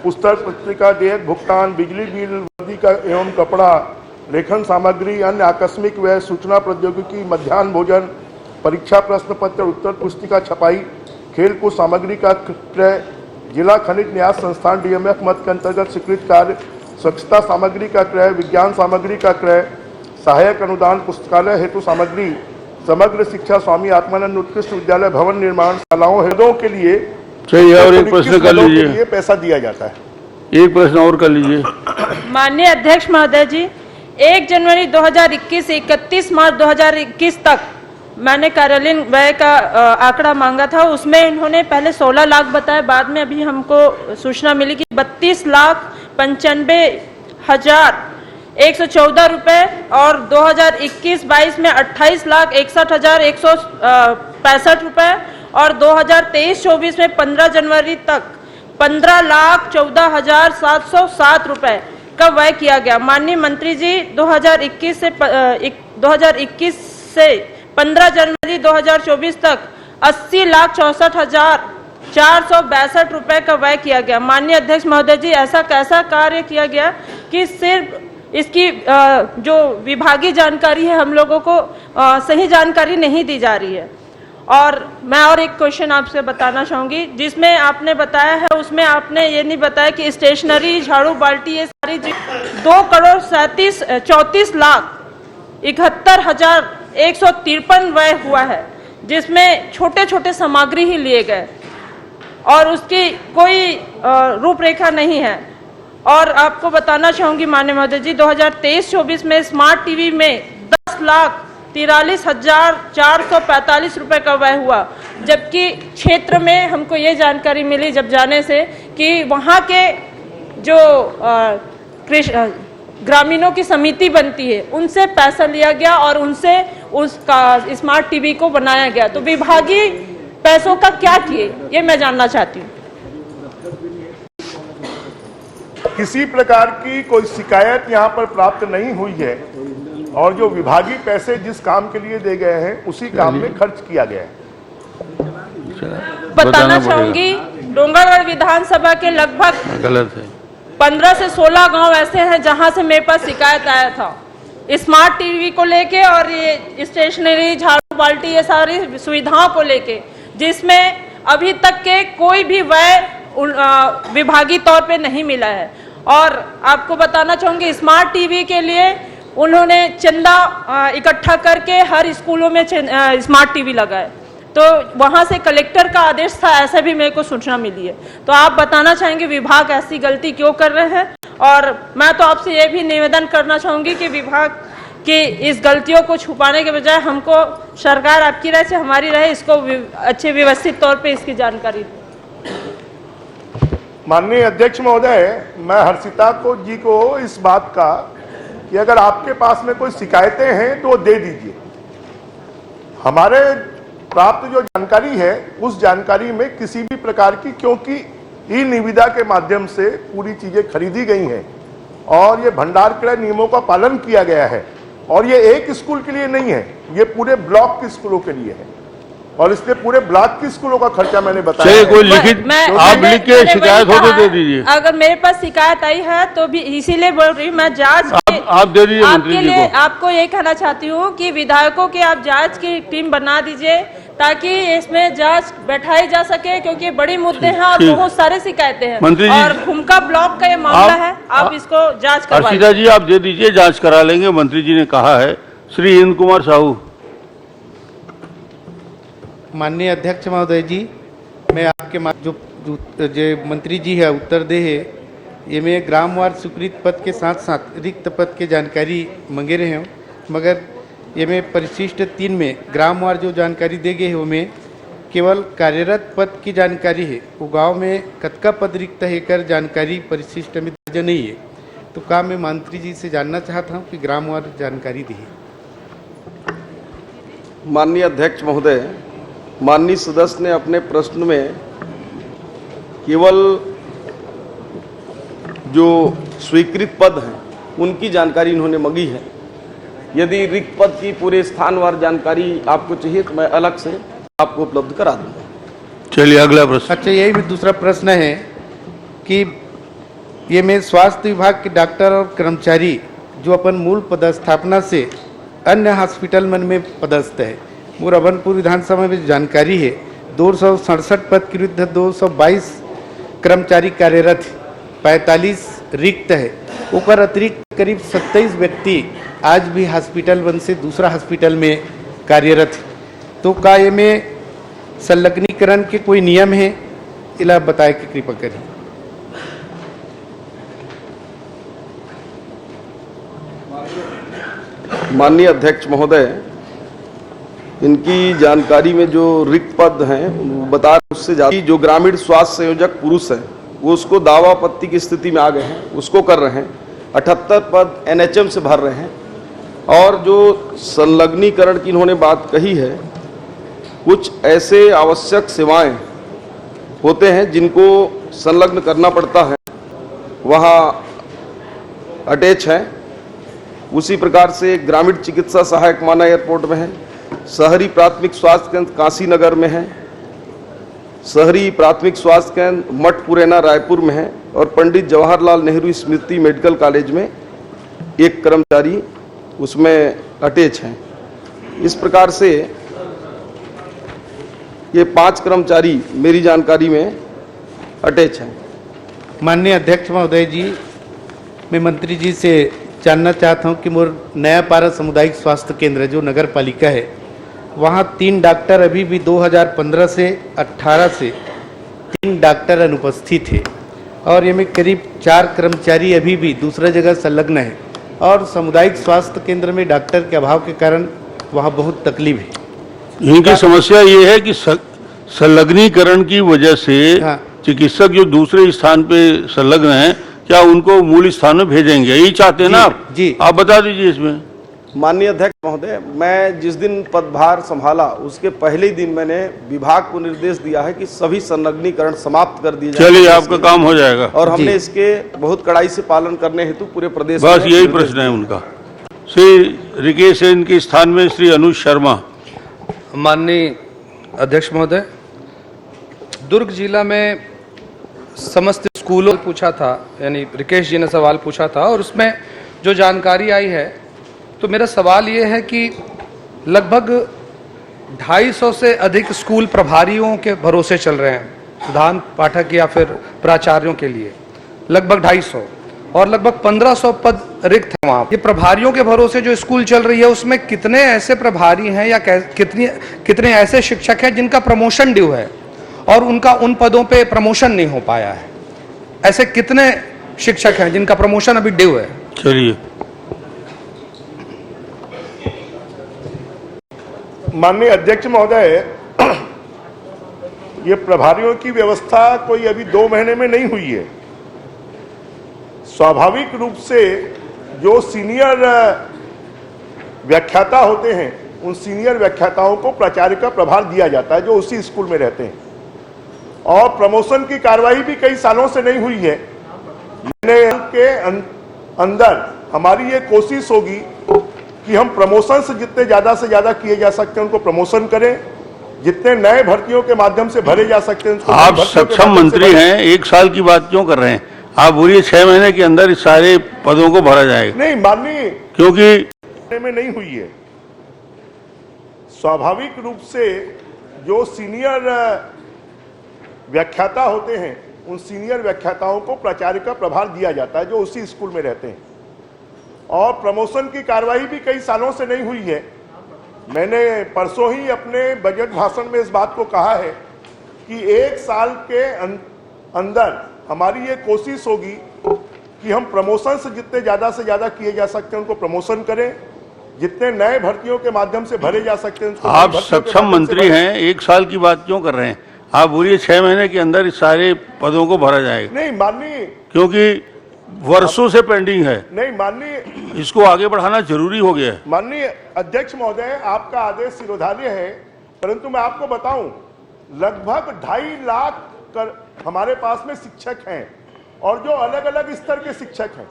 Speaker 7: पुस्तक पत्रिका देयक भुगतान, बिजली बिल, वर्दी का एवं कपड़ा, लेखन सामग्री, अन्य आकस्मिक व्यय, सूचना प्रौद्योगिकी, मध्याह्न भोजन, परीक्षा प्रश्न पत्र, उत्तर पुस्तिका छपाई, खेलकूद सामग्री का क्रय, जिला खनिज न्यास संस्थान डीएमएफ मद के अंतर्गत स्वीकृत कार्य, स्वच्छता सामग्री का क्रय, विज्ञान सामग्री का क्रय, सहायक अनुदान, पुस्तकालय हेतु सामग्री, समग्र शिक्षा स्वामी आत्मानंद उत्कृष्ट विद्यालय भवन निर्माण, शालाओं हेतुओं के लिए
Speaker 3: चाहिए। और एक प्रश्न कर लीजिए।
Speaker 7: पैसा दिया जाता है।
Speaker 3: एक प्रश्न और कर लीजिए।
Speaker 9: माननीय अध्यक्ष महोदय जी, 1 जनवरी 2021 से 31 मार्च 2021 तक मैंने कार्यालयीन व्यय का आंकड़ा मांगा था। उसमें इन्होंने पहले 16 लाख बताया, बाद में अभी हमको सूचना मिली कि 32,95,114 रुपए और 2021-22 में 28,61,165 रुपए और 2023-24 में 15 जनवरी तक 15,14,707 रुपए का व्यय किया गया। माननीय मंत्री जी, 2021 से 15 जनवरी 2024 तक 80,64,462 रुपए का व्यय किया गया। माननीय अध्यक्ष महोदय जी, ऐसा कैसा कार्य किया गया कि सिर्फ इसकी जो विभागीय जानकारी है हम लोगों को सही जानकारी नहीं दी जा रही है। और मैं और एक क्वेश्चन आपसे बताना चाहूँगी, जिसमें आपने बताया है उसमें आपने ये नहीं बताया कि स्टेशनरी, झाड़ू, बाल्टी, ये सारी 2,34,71,153 व्यय हुआ है, जिसमें छोटे छोटे सामग्री ही लिए गए और उसकी कोई रूपरेखा नहीं है। और आपको बताना चाहूँगी माननीय महोदय जी, 2023-24 में स्मार्ट टीवी में 10,43,445 रुपए का व्यय हुआ। जबकि क्षेत्र में हमको ये जानकारी मिली जब जाने से कि वहाँ के जो ग्रामीणों की समिति बनती है उनसे पैसा लिया गया और उनसे उसका स्मार्ट टीवी को बनाया गया। तो विभागीय पैसों का क्या किए, ये मैं जानना चाहती हूँ।
Speaker 7: किसी प्रकार की कोई शिकायत यहाँ पर प्राप्त नहीं हुई है और जो विभागीय पैसे जिस काम के लिए दे गए हैं उसी काम में खर्च किया गया है।
Speaker 9: बताना चाहूंगी डोंगरगढ़ विधानसभा के लगभग
Speaker 3: गलत है
Speaker 9: 15 से 16 गांव ऐसे हैं जहां से मेरे पास शिकायत आया था स्मार्ट टीवी को लेके और ये स्टेशनरी, झाड़ू बाल्टी, ये सारी सुविधाओं को लेके, जिसमें अभी तक के कोई भी व्यय विभागीय तौर पे नहीं मिला है। और आपको बताना चाहूंगी स्मार्ट टीवी के लिए उन्होंने चंदा इकट्ठा करके हर स्कूलों में स्मार्ट टीवी लगाए, तो वहां से कलेक्टर का आदेश था, ऐसे भी मेरे को सूचना मिली है। तो आप बताना चाहेंगे विभाग ऐसी गलती क्यों कर रहे हैं? और मैं तो आपसे ये भी निवेदन करना चाहूंगी कि विभाग की इस गलतियों को छुपाने के बजाय हमको सरकार आपकी रहे से हमारी रहे, इसको अच्छे व्यवस्थित तौर पे इसकी जानकारी दें।
Speaker 7: माननीय अध्यक्ष महोदय, मैं हर्षिता जी को इस बात का कि अगर आपके पास में कोई शिकायतें हैं तो दे दीजिए। हमारे प्राप्त जो जानकारी है उस जानकारी में किसी भी प्रकार की, क्योंकि ई निविदा के माध्यम से पूरी चीजें खरीदी गई हैं और ये भंडार क्रय नियमों का पालन किया गया है और ये एक स्कूल के लिए नहीं है, ये पूरे ब्लॉक के स्कूलों के लिए है और इसलिए पूरे ब्लॉक की स्कूलों का खर्चा मैंने बताया है।
Speaker 3: कोई लिखित आप लिख के शिकायत हो तो दे दीजिए।
Speaker 9: अगर मेरे पास शिकायत आई है तो भी इसीलिए बोल रही हूँ मैं जांच
Speaker 3: आप दे दीजिए मंत्री
Speaker 9: आपके
Speaker 3: जी
Speaker 9: लिए।
Speaker 3: को।
Speaker 9: आपको ये कहना चाहती हूँ कि विधायकों की आप जांच की टीम बना दीजिए ताकि इसमें जांच बैठाई जा सके, क्योंकि बड़ी मुद्दे हैं और बहुत सारे शिकायतें हैं।
Speaker 3: मंत्री जी,
Speaker 9: और भूमका ब्लॉक का ये मामला है, आप इसको जांच करवाइए।
Speaker 3: हर्षिता जी आप दे दीजिए, जांच करा लेंगे, मंत्री जी ने कहा है। श्री इंद्र कुमार साहू।
Speaker 10: माननीय अध्यक्ष महोदय जी, मैं आपके जो मंत्री जी है उत्तर दे है ये में ग्रामवार स्वीकृत पद के साथ साथ रिक्त पद के जानकारी मांगे रहे हूँ, मगर ये में परिशिष्ट 3 में ग्रामवार जो जानकारी दे गए है वो में केवल कार्यरत पद की जानकारी है। वो गांव में कतका पद रिक्त है कर जानकारी परिशिष्ट में दर्ज नहीं है। तो क्या मैं मंत्री जी से जानना चाहता हूँ कि ग्रामवार जानकारी दी।
Speaker 5: माननीय अध्यक्ष महोदय, माननीय सदस्य ने अपने प्रश्न में केवल जो स्वीकृत पद हैं उनकी जानकारी इन्होंने मांगी है। यदि रिक्त पद की पूरे स्थानवार जानकारी आपको चाहिए तो मैं अलग से आपको उपलब्ध करा दूंगा।
Speaker 3: चलिए अगला प्रश्न।
Speaker 10: अच्छा, यही भी दूसरा प्रश्न है कि ये में स्वास्थ्य विभाग के डॉक्टर और कर्मचारी जो अपन मूल पदस्थापना से अन्य हॉस्पिटल में पदस्थ है, वो रबनपुर विधानसभा में जानकारी है 267 पद के विरुद्ध 222 कर्मचारी कार्यरत, 45 रिक्त है। ऊपर अतिरिक्त करीब 27 व्यक्ति आज भी हॉस्पिटल वन से दूसरा हॉस्पिटल में कार्यरत है। तो क्या ये में संलग्नीकरण के कोई नियम है? इला बताए कि कृपा करें।
Speaker 5: माननीय अध्यक्ष महोदय, इनकी जानकारी में जो रिक्त पद हैं बता उससे ज्यादा जो ग्रामीण स्वास्थ्य संयोजक पुरुष है वो उसको दावा आपत्ति की स्थिति में आ गए हैं, उसको कर रहे हैं। 78 पद NHM से भर रहे हैं और जो संलग्नीकरण की इन्होंने बात कही है, कुछ ऐसे आवश्यक सेवाएं होते हैं जिनको संलग्न करना पड़ता है, वहाँ अटैच है। उसी प्रकार से ग्रामीण चिकित्सा सहायक माना एयरपोर्ट में है, शहरी प्राथमिक स्वास्थ्य केंद्र काशी नगर में है, शहरी प्राथमिक स्वास्थ्य केंद्र मठपुरैना रायपुर में है और पंडित जवाहरलाल नेहरू स्मृति मेडिकल कॉलेज में एक कर्मचारी उसमें अटैच हैं। इस प्रकार से ये 5 कर्मचारी मेरी जानकारी में अटैच हैं।
Speaker 10: माननीय अध्यक्ष महोदय जी, मैं मंत्री जी से जानना चाहता हूं कि मोर नया पारा सामुदायिक स्वास्थ्य केंद्र जो नगर पालिका है, वहां 3 डॉक्टर अभी भी 2015 से 18 से 3 डॉक्टर अनुपस्थित है और ये में करीब 4 कर्मचारी अभी भी दूसरा जगह संलग्न है और सामुदायिक स्वास्थ्य केंद्र में डॉक्टर के अभाव के कारण वहाँ बहुत तकलीफ है।
Speaker 3: इनकी समस्या ये है कि संलग्नीकरण की वजह से
Speaker 10: हाँ।
Speaker 3: चिकित्सक जो दूसरे स्थान पे संलग्न हैं, क्या उनको मूल स्थान में भेजेंगे? यही चाहते हैं ना आप?
Speaker 10: जी।
Speaker 3: आप बता दीजिए इसमें।
Speaker 5: माननीय अध्यक्ष महोदय, मैं जिस दिन पदभार संभाला उसके पहले ही दिन मैंने विभाग को निर्देश दिया है कि सभी संलग्नीकरण समाप्त कर दिए जाए।
Speaker 3: चलिए, आपका काम हो जाएगा।
Speaker 5: और हमने इसके बहुत कड़ाई से पालन करने हेतु पूरे प्रदेश
Speaker 3: बस
Speaker 5: में
Speaker 3: यही
Speaker 5: निर्देश
Speaker 3: प्रश्न है उनका। श्री रिकेश सेन के स्थान में श्री अनुज शर्मा।
Speaker 8: माननीय अध्यक्ष महोदय, दुर्ग जिला में समस्त स्कूलों पूछा था, यानी रिकेश जी ने सवाल पूछा था, और उसमें जो जानकारी आई है, तो मेरा सवाल ये है कि लगभग 250 से अधिक स्कूल प्रभारियों के भरोसे चल रहे हैं, प्रधान पाठक या फिर प्राचार्यों के लिए लगभग 250, और लगभग 1500 पद रिक्त हैं वहाँ। ये प्रभारियों के भरोसे जो स्कूल चल रही है, उसमें कितने ऐसे प्रभारी हैं या कितने ऐसे शिक्षक हैं जिनका प्रमोशन ड्यू है और उनका उन पदों पे प्रमोशन नहीं हो पाया है? ऐसे कितने शिक्षक हैं जिनका प्रमोशन अभी ड्यू है?
Speaker 3: चलिए।
Speaker 7: माननीय अध्यक्ष महोदय, ये प्रभारियों की व्यवस्था कोई अभी 2 महीने में नहीं हुई है। स्वाभाविक रूप से जो सीनियर व्याख्याता होते हैं, उन सीनियर व्याख्याताओं को प्राचार्य का प्रभार दिया जाता है जो उसी स्कूल में रहते हैं, और प्रमोशन की कार्रवाई भी कई सालों से नहीं हुई है। मैंने के अंदर हमारी ये कोशिश होगी कि हम प्रमोशन से जितने ज़्यादा से ज़्यादा किए जा सकते हैं उनको प्रमोशन करें, जितने नए भर्तियों के माध्यम से भरे जा सकते हैं उनको।
Speaker 3: आप सक्षम मंत्री हैं, 1 साल की बात क्यों कर रहे हैं? आप बोलिए 6 महीने के अंदर इस सारे पदों को भरा जाएगा।
Speaker 7: नहीं माननीय,
Speaker 3: क्योंकि
Speaker 7: में नहीं हुई है। स्वाभाविक रूप से जो सीनियर व्याख्याता होते हैं, उन सीनियर व्याख्याताओं को प्राचार्य का प्रभार दिया जाता है जो उसी स्कूल में रहते हैं, और प्रमोशन की कार्रवाई भी कई सालों से नहीं हुई है। मैंने परसों ही अपने बजट भाषण में इस बात को कहा है कि 1 साल के अंदर हमारी ये कोशिश होगी कि हम प्रमोशन से जितने ज़्यादा से ज़्यादा किए जा सकते हैं उनको प्रमोशन करें, जितने नए भर्तियों के माध्यम से भरे जा सकते हैं।
Speaker 3: आप सक्षम मंत्री हैं, 1 साल की बात क्यों कर रहे हैं? आप बोलिए 6 महीने के अंदर इस सारे पदों को भरा जाएगा।
Speaker 7: नहीं माननीय,
Speaker 3: क्योंकि वर्षों से पेंडिंग है,
Speaker 7: नहीं माननीय,
Speaker 3: इसको आगे बढ़ाना जरूरी हो गया है।
Speaker 7: माननीय अध्यक्ष महोदय, आपका आदेश शिरोधार्य है, परंतु मैं आपको बताऊं, लगभग 2.5 लाख हमारे पास में शिक्षक हैं, और जो अलग अलग स्तर के शिक्षक हैं।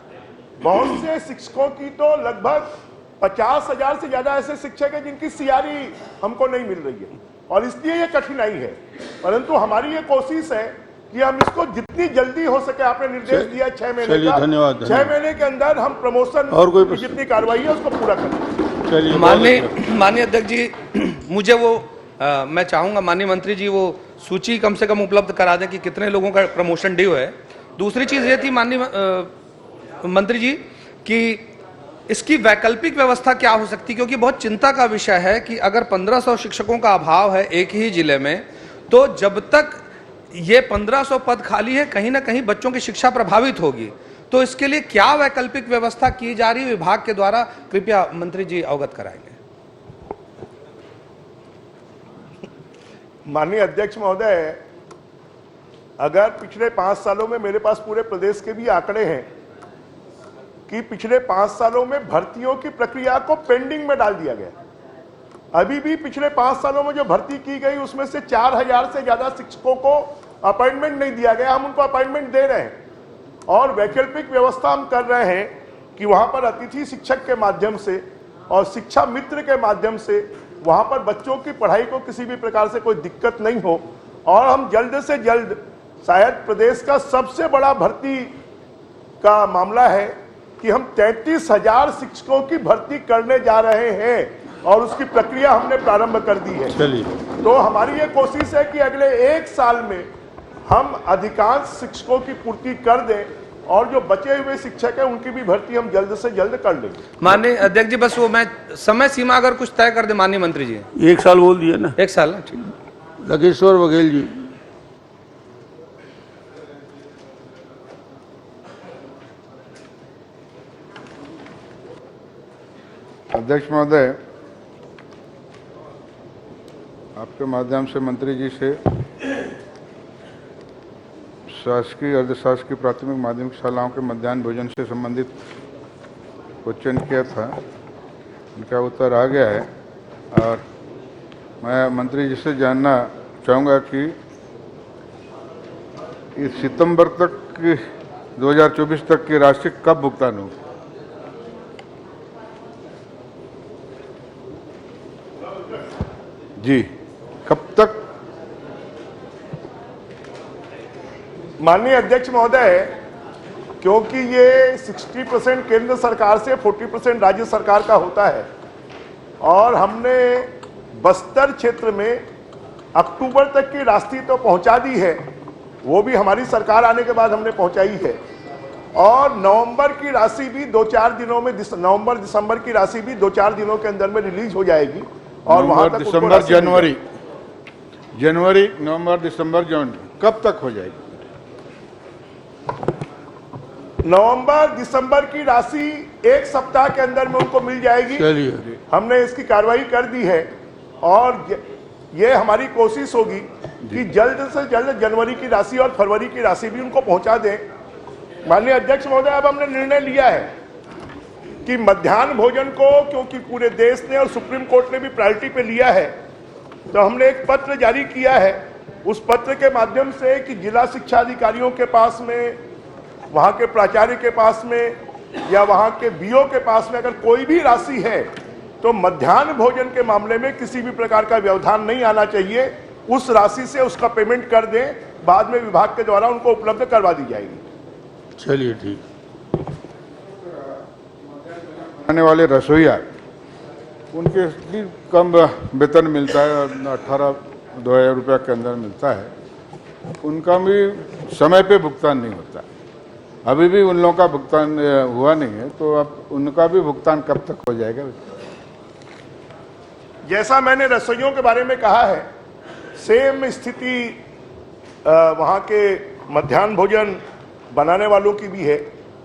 Speaker 7: बहुत से शिक्षकों की तो लगभग 50,000 से ज्यादा ऐसे शिक्षक हैं जिनकी सीआरई हमको नहीं मिल रही है, और इसलिए ये कठिनाई है। परंतु हमारी ये कोशिश है कि हम इसको जितनी जल्दी हो सके, आपने निर्देश दिया 6 महीने का,
Speaker 3: धन्यवाद।
Speaker 7: 6 महीने के अंदर हम प्रमोशन
Speaker 3: और कोई
Speaker 7: की जितनी कार्रवाई है उसको पूरा करें।
Speaker 3: चलिए।
Speaker 8: माननीय अध्यक्ष जी, मुझे वो मैं चाहूँगा माननीय मंत्री जी वो सूची कम से कम उपलब्ध करा दें कि कितने लोगों का प्रमोशन ड्यू है। दूसरी चीज़ ये थी माननीय मंत्री जी कि इसकी वैकल्पिक व्यवस्था क्या हो सकती, क्योंकि बहुत चिंता का विषय है कि अगर 1500 शिक्षकों का अभाव है एक ही जिले में, तो जब तक ये 1500 पद खाली है, कहीं ना कहीं बच्चों की शिक्षा प्रभावित होगी। तो इसके लिए क्या वैकल्पिक व्यवस्था की जा रही है विभाग के द्वारा, कृपया मंत्री जी अवगत कराएंगे।
Speaker 7: माननीय अध्यक्ष महोदय, अगर पिछले 5 सालों में, मेरे पास पूरे प्रदेश के भी आंकड़े हैं कि पिछले 5 सालों में भर्तियों की प्रक्रिया को पेंडिंग में डाल दिया गया। अभी भी पिछले 5 सालों में जो भर्ती की गई उसमें से 4000 से ज्यादा शिक्षकों को अपॉइंटमेंट नहीं दिया गया। हम उनको अपॉइंटमेंट दे रहे हैं, और वैकल्पिक व्यवस्था हम कर रहे हैं कि वहां पर अतिथि शिक्षक के माध्यम से और शिक्षा मित्र के माध्यम से वहां पर बच्चों की पढ़ाई को किसी भी प्रकार से कोई दिक्कत नहीं हो। और हम जल्द से जल्द, शायद प्रदेश का सबसे बड़ा भर्ती का मामला है कि हम 33,000 शिक्षकों की भर्ती करने जा रहे हैं, और उसकी प्रक्रिया हमने प्रारंभ कर दी है।
Speaker 3: चलिए।
Speaker 7: तो हमारी ये कोशिश है कि अगले 1 साल में हम अधिकांश शिक्षकों की पूर्ति कर दें, और जो बचे हुए शिक्षक हैं उनकी भी भर्ती हम जल्द से जल्द कर लेंगे।
Speaker 8: माननीय अध्यक्ष जी, बस वो मैं समय सीमा अगर कुछ तय कर दे माननीय मंत्री जी।
Speaker 3: 1 साल बोल दिया ना।
Speaker 8: 1 साल, ठीक।
Speaker 3: लकेश्वर बघेल जी।
Speaker 11: अध्यक्ष महोदय, आपके माध्यम से मंत्री जी से शासकीय अर्धशासकीय प्राथमिक माध्यमिक शालाओं के मध्याह्न भोजन से संबंधित क्वेश्चन किया था, उनका उत्तर आ गया है। और मैं मंत्री जी से जानना चाहूँगा कि इस सितंबर तक की 2024 तक की राशि कब भुगतान होगी? जी, कब तक?
Speaker 7: माननीय अध्यक्ष महोदय, क्योंकि ये 60% केंद्र सरकार से 40% राज्य सरकार का होता है और हमने बस्तर क्षेत्र में अक्टूबर तक की राशि तो पहुंचा दी है, वो भी हमारी सरकार आने के बाद हमने पहुंचाई है, और नवंबर की राशि भी 2-4 दिनों में, नवंबर दिसंबर की राशि भी 2-4 दिनों के अंदर में रिलीज हो जाएगी। और वहां तक
Speaker 11: दिसंबर जनवरी नवंबर दिसंबर जनवरी कब तक हो जाएगी?
Speaker 7: नवंबर दिसंबर की राशि 1 सप्ताह के अंदर में उनको मिल जाएगी।
Speaker 11: चलिए,
Speaker 7: हमने इसकी कार्रवाई कर दी है और ये हमारी कोशिश होगी कि जल्द से जल्द जनवरी की राशि और फरवरी की राशि भी उनको पहुंचा दें। माननीय अध्यक्ष महोदय, अब हमने निर्णय लिया है कि मध्याह्न भोजन को, क्योंकि पूरे देश ने और सुप्रीम कोर्ट ने भी प्रायोरिटी पे लिया है, तो हमने एक पत्र जारी किया है। उस पत्र के माध्यम से कि जिला शिक्षा अधिकारियों के पास में, वहां के प्राचार्य के पास में या वहां के बीओ के पास में अगर कोई भी राशि है तो मध्याह्न भोजन के मामले में किसी भी प्रकार का व्यवधान नहीं आना चाहिए। उस राशि से उसका पेमेंट कर दें, बाद में विभाग के द्वारा उनको उपलब्ध करवा दी जाएगी।
Speaker 11: चलिए ठीक। आने वाले रसोईया, उनके भी कम वेतन मिलता है, 18,000 रुपया के अंदर मिलता है, उनका भी समय पे भुगतान नहीं होता। अभी भी उन लोगों का भुगतान हुआ नहीं है, तो अब उनका भी भुगतान कब तक हो जाएगा?
Speaker 7: जैसा मैंने रसोइयों के बारे में कहा है, सेम स्थिति वहाँ के मध्याह्न भोजन बनाने वालों की भी है,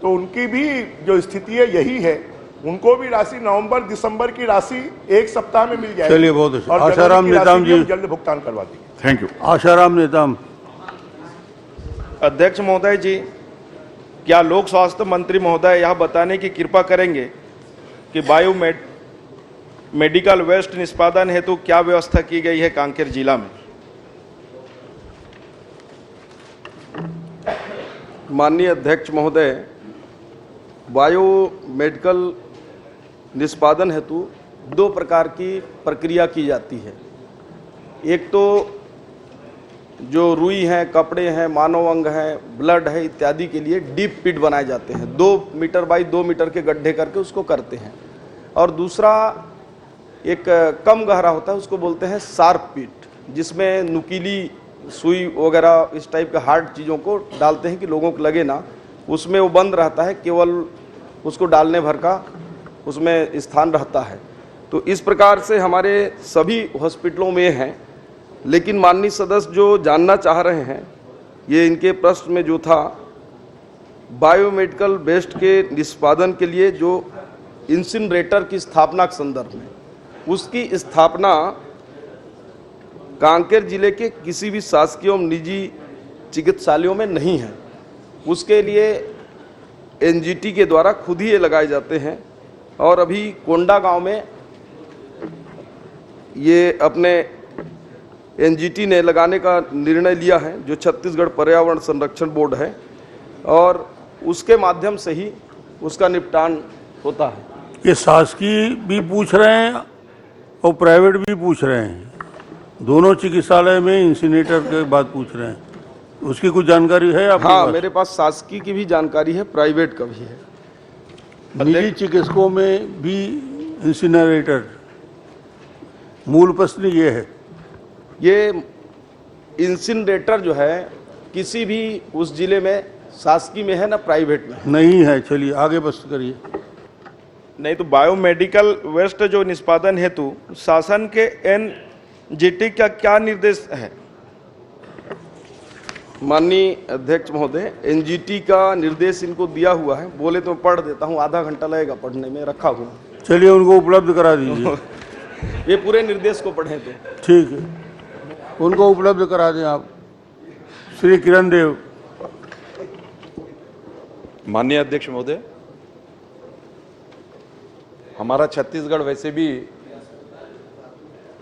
Speaker 7: तो उनकी भी जो स्थिति है यही है। उनको भी राशि नवंबर दिसंबर की राशि 1 सप्ताह में मिल जाएगी।
Speaker 11: चलिए, बहुत अच्छा।
Speaker 7: और
Speaker 11: आशाराम नेताम जी,
Speaker 7: जल्द भुगतान करवा देंगे।
Speaker 11: Thank you. आशाराम नेताम।
Speaker 5: अध्यक्ष महोदय जी, क्या लोक स्वास्थ्य मंत्री महोदय यह बताने की कृपा करेंगे कि मेडिकल वेस्ट निष्पादन हेतु क्या व्यवस्था की गई है कांकेर जिला में?
Speaker 6: माननीय अध्यक्ष महोदय, बायो मेडिकल निष्पादन हेतु 2 प्रकार की प्रक्रिया की जाती है। एक तो जो रुई हैं, कपड़े हैं, मानव अंग हैं, ब्लड है इत्यादि के लिए डीप पिट बनाए जाते हैं, 2 मीटर बाई 2 मीटर के गड्ढे करके उसको करते हैं। और दूसरा एक कम गहरा होता है, उसको बोलते हैं शार्प पिट, जिसमें नुकीली सुई वगैरह इस टाइप के हार्ड चीज़ों को डालते हैं कि लोगों को लगे ना। उसमें वो बंद रहता है, केवल उसको डालने भर का उसमें स्थान रहता है। तो इस प्रकार से हमारे सभी हॉस्पिटलों में हैं। लेकिन माननीय सदस्य जो जानना चाह रहे हैं, ये इनके प्रश्न में जो था, बायोमेडिकल वेस्ट के निष्पादन के लिए जो इंसिनरेटर की स्थापना के संदर्भ में, उसकी स्थापना कांकेर जिले के किसी भी शासकीय एवं निजी चिकित्सालयों में नहीं है। उसके लिए एनजीटी के द्वारा खुद ही ये लगाए जाते हैं। और अभी कोंडा गांव में ये अपने एनजीटी ने लगाने का निर्णय लिया है, जो छत्तीसगढ़ पर्यावरण संरक्षण बोर्ड है, और उसके माध्यम से ही उसका निपटान होता है।
Speaker 3: ये शासकीय भी पूछ रहे हैं और प्राइवेट भी पूछ रहे हैं, दोनों चिकित्सालय में इंसिनेटर के बात पूछ रहे हैं। उसकी कुछ जानकारी है आपके
Speaker 6: हाँ,
Speaker 3: पास?
Speaker 6: मेरे पास शासकीय की भी जानकारी है, प्राइवेट का भी है।
Speaker 3: निजी चिकित्सकों में भी इंसिनरेटर, मूल प्रश्न ये है।
Speaker 6: ये इंसिनरेटर जो है किसी भी उस जिले में शासकीय में है ना प्राइवेट में
Speaker 3: नहीं है। चलिए आगे बस करिए।
Speaker 5: नहीं तो बायोमेडिकल वेस्ट जो निष्पादन हेतु शासन के एनजीटी का क्या निर्देश है?
Speaker 6: माननीय अध्यक्ष महोदय, एनजीटी का निर्देश इनको दिया हुआ है। बोले तो पढ़ देता हूँ, आधा घंटा लगेगा पढ़ने में, रखा हुआ।
Speaker 3: चलिए उनको उपलब्ध करा दीजिए।
Speaker 5: ये पूरे निर्देश को पढ़ें तो।
Speaker 3: ठीक है, उनको उपलब्ध करा दें आप। श्री किरण देव।
Speaker 12: माननीय अध्यक्ष महोदय, हमारा छत्तीसगढ़ वैसे भी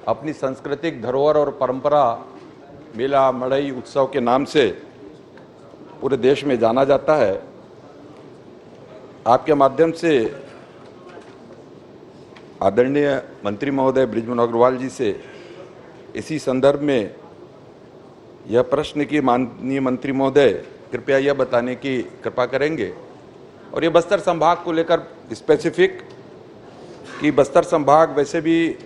Speaker 12: अपनी सांस्कृतिक धरोहर और परंपरा मेला मड़ई उत्सव के नाम से पूरे देश में जाना जाता है। आपके माध्यम से आदरणीय मंत्री महोदय बृजमोहन अग्रवाल जी से इसी संदर्भ में यह प्रश्न कि माननीय मंत्री महोदय कृपया यह बताने की कृपा करेंगे, और ये बस्तर संभाग को लेकर स्पेसिफिक कि बस्तर संभाग वैसे भी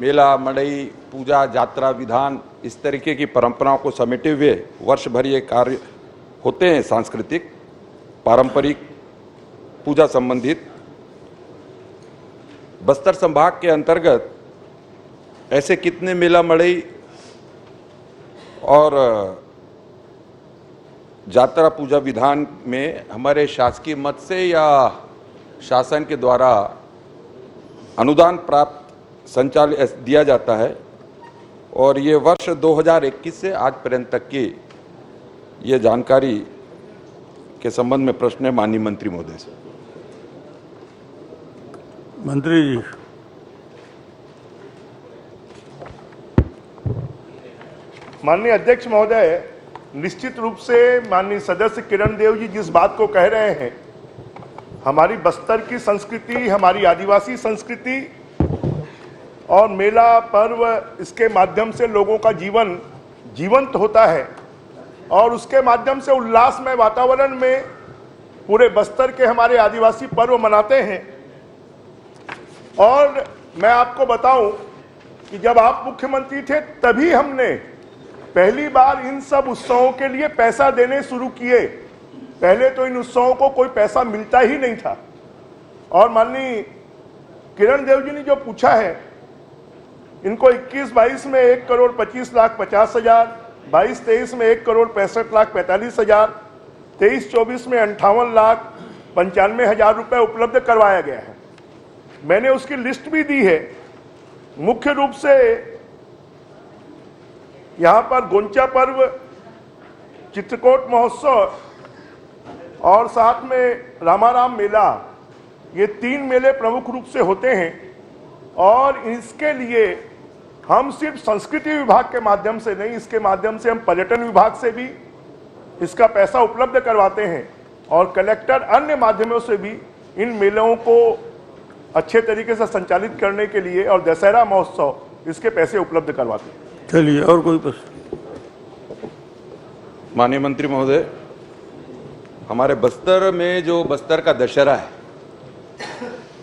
Speaker 12: मेला मड़ई पूजा यात्रा विधान इस तरीके की परंपराओं को समेटे हुए वर्ष भर ये कार्य होते हैं, सांस्कृतिक पारंपरिक पूजा संबंधित। बस्तर संभाग के अंतर्गत ऐसे कितने मेला मड़ई और यात्रा पूजा विधान में हमारे शासकीय मद से या शासन के द्वारा अनुदान प्राप्त संचालित दिया जाता है, और ये वर्ष 2021 से आज पर्यंत तक की ये जानकारी के संबंध में प्रश्न है माननीय मंत्री महोदय से।
Speaker 3: मंत्री जी।
Speaker 7: माननीय अध्यक्ष महोदय, निश्चित रूप से माननीय सदस्य किरण देव जी जिस बात को कह रहे हैं, हमारी बस्तर की संस्कृति, हमारी आदिवासी संस्कृति और मेला पर्व, इसके माध्यम से लोगों का जीवन जीवंत होता है और उसके माध्यम से उल्लासमय वातावरण में पूरे बस्तर के हमारे आदिवासी पर्व मनाते हैं। और मैं आपको बताऊं कि जब आप मुख्यमंत्री थे तभी हमने पहली बार इन सब उत्सवों के लिए पैसा देने शुरू किए। पहले तो इन उत्सवों को कोई पैसा मिलता ही नहीं था। और माननीय किरण देव जी ने जो पूछा है, इनको 21-22 में 1,25,50,000, 22-23 में 1,65,45,000, 23-24 में 58,95,000 रुपए उपलब्ध करवाया गया है। मैंने उसकी लिस्ट भी दी है। मुख्य रूप से यहां पर गोंचा पर्व, चित्रकोट महोत्सव और साथ में रामाराम मेला, ये 3 मेले प्रमुख रूप से होते हैं। और इसके लिए हम सिर्फ संस्कृति विभाग के माध्यम से नहीं, इसके माध्यम से हम पर्यटन विभाग से भी इसका पैसा उपलब्ध करवाते हैं और कलेक्टर अन्य माध्यमों से भी इन मेलों को अच्छे तरीके से संचालित करने के लिए और दशहरा महोत्सव इसके पैसे उपलब्ध करवाते हैं।
Speaker 3: चलिए, और कोई प्रश्न?
Speaker 12: माननीय मंत्री महोदय, हमारे बस्तर में जो बस्तर का दशहरा है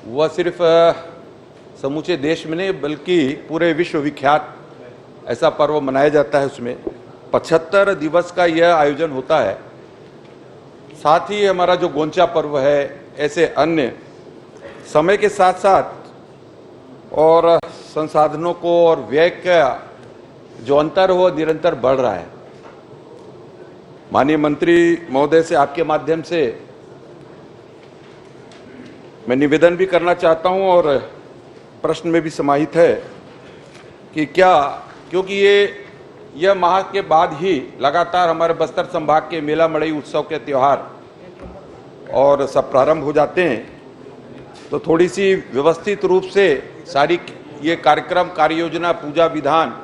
Speaker 12: वह सिर्फ समूचे देश में नहीं बल्कि पूरे विश्व विख्यात ऐसा पर्व मनाया जाता है। उसमें 75 दिवस का यह आयोजन होता है। साथ ही हमारा जो गोंचा पर्व है, ऐसे अन्य समय के साथ साथ और संसाधनों को और व्यय का जो अंतर हो निरंतर बढ़ रहा है। माननीय मंत्री महोदय से आपके माध्यम से मैं निवेदन भी करना चाहता हूं और प्रश्न में भी समाहित है कि क्या, क्योंकि यह माह के बाद ही लगातार हमारे बस्तर संभाग के मेला मड़ई उत्सव के त्योहार और सब प्रारंभ हो जाते हैं, तो थोड़ी सी व्यवस्थित रूप से सारी ये कार्यक्रम, कार्य योजना, पूजा विधान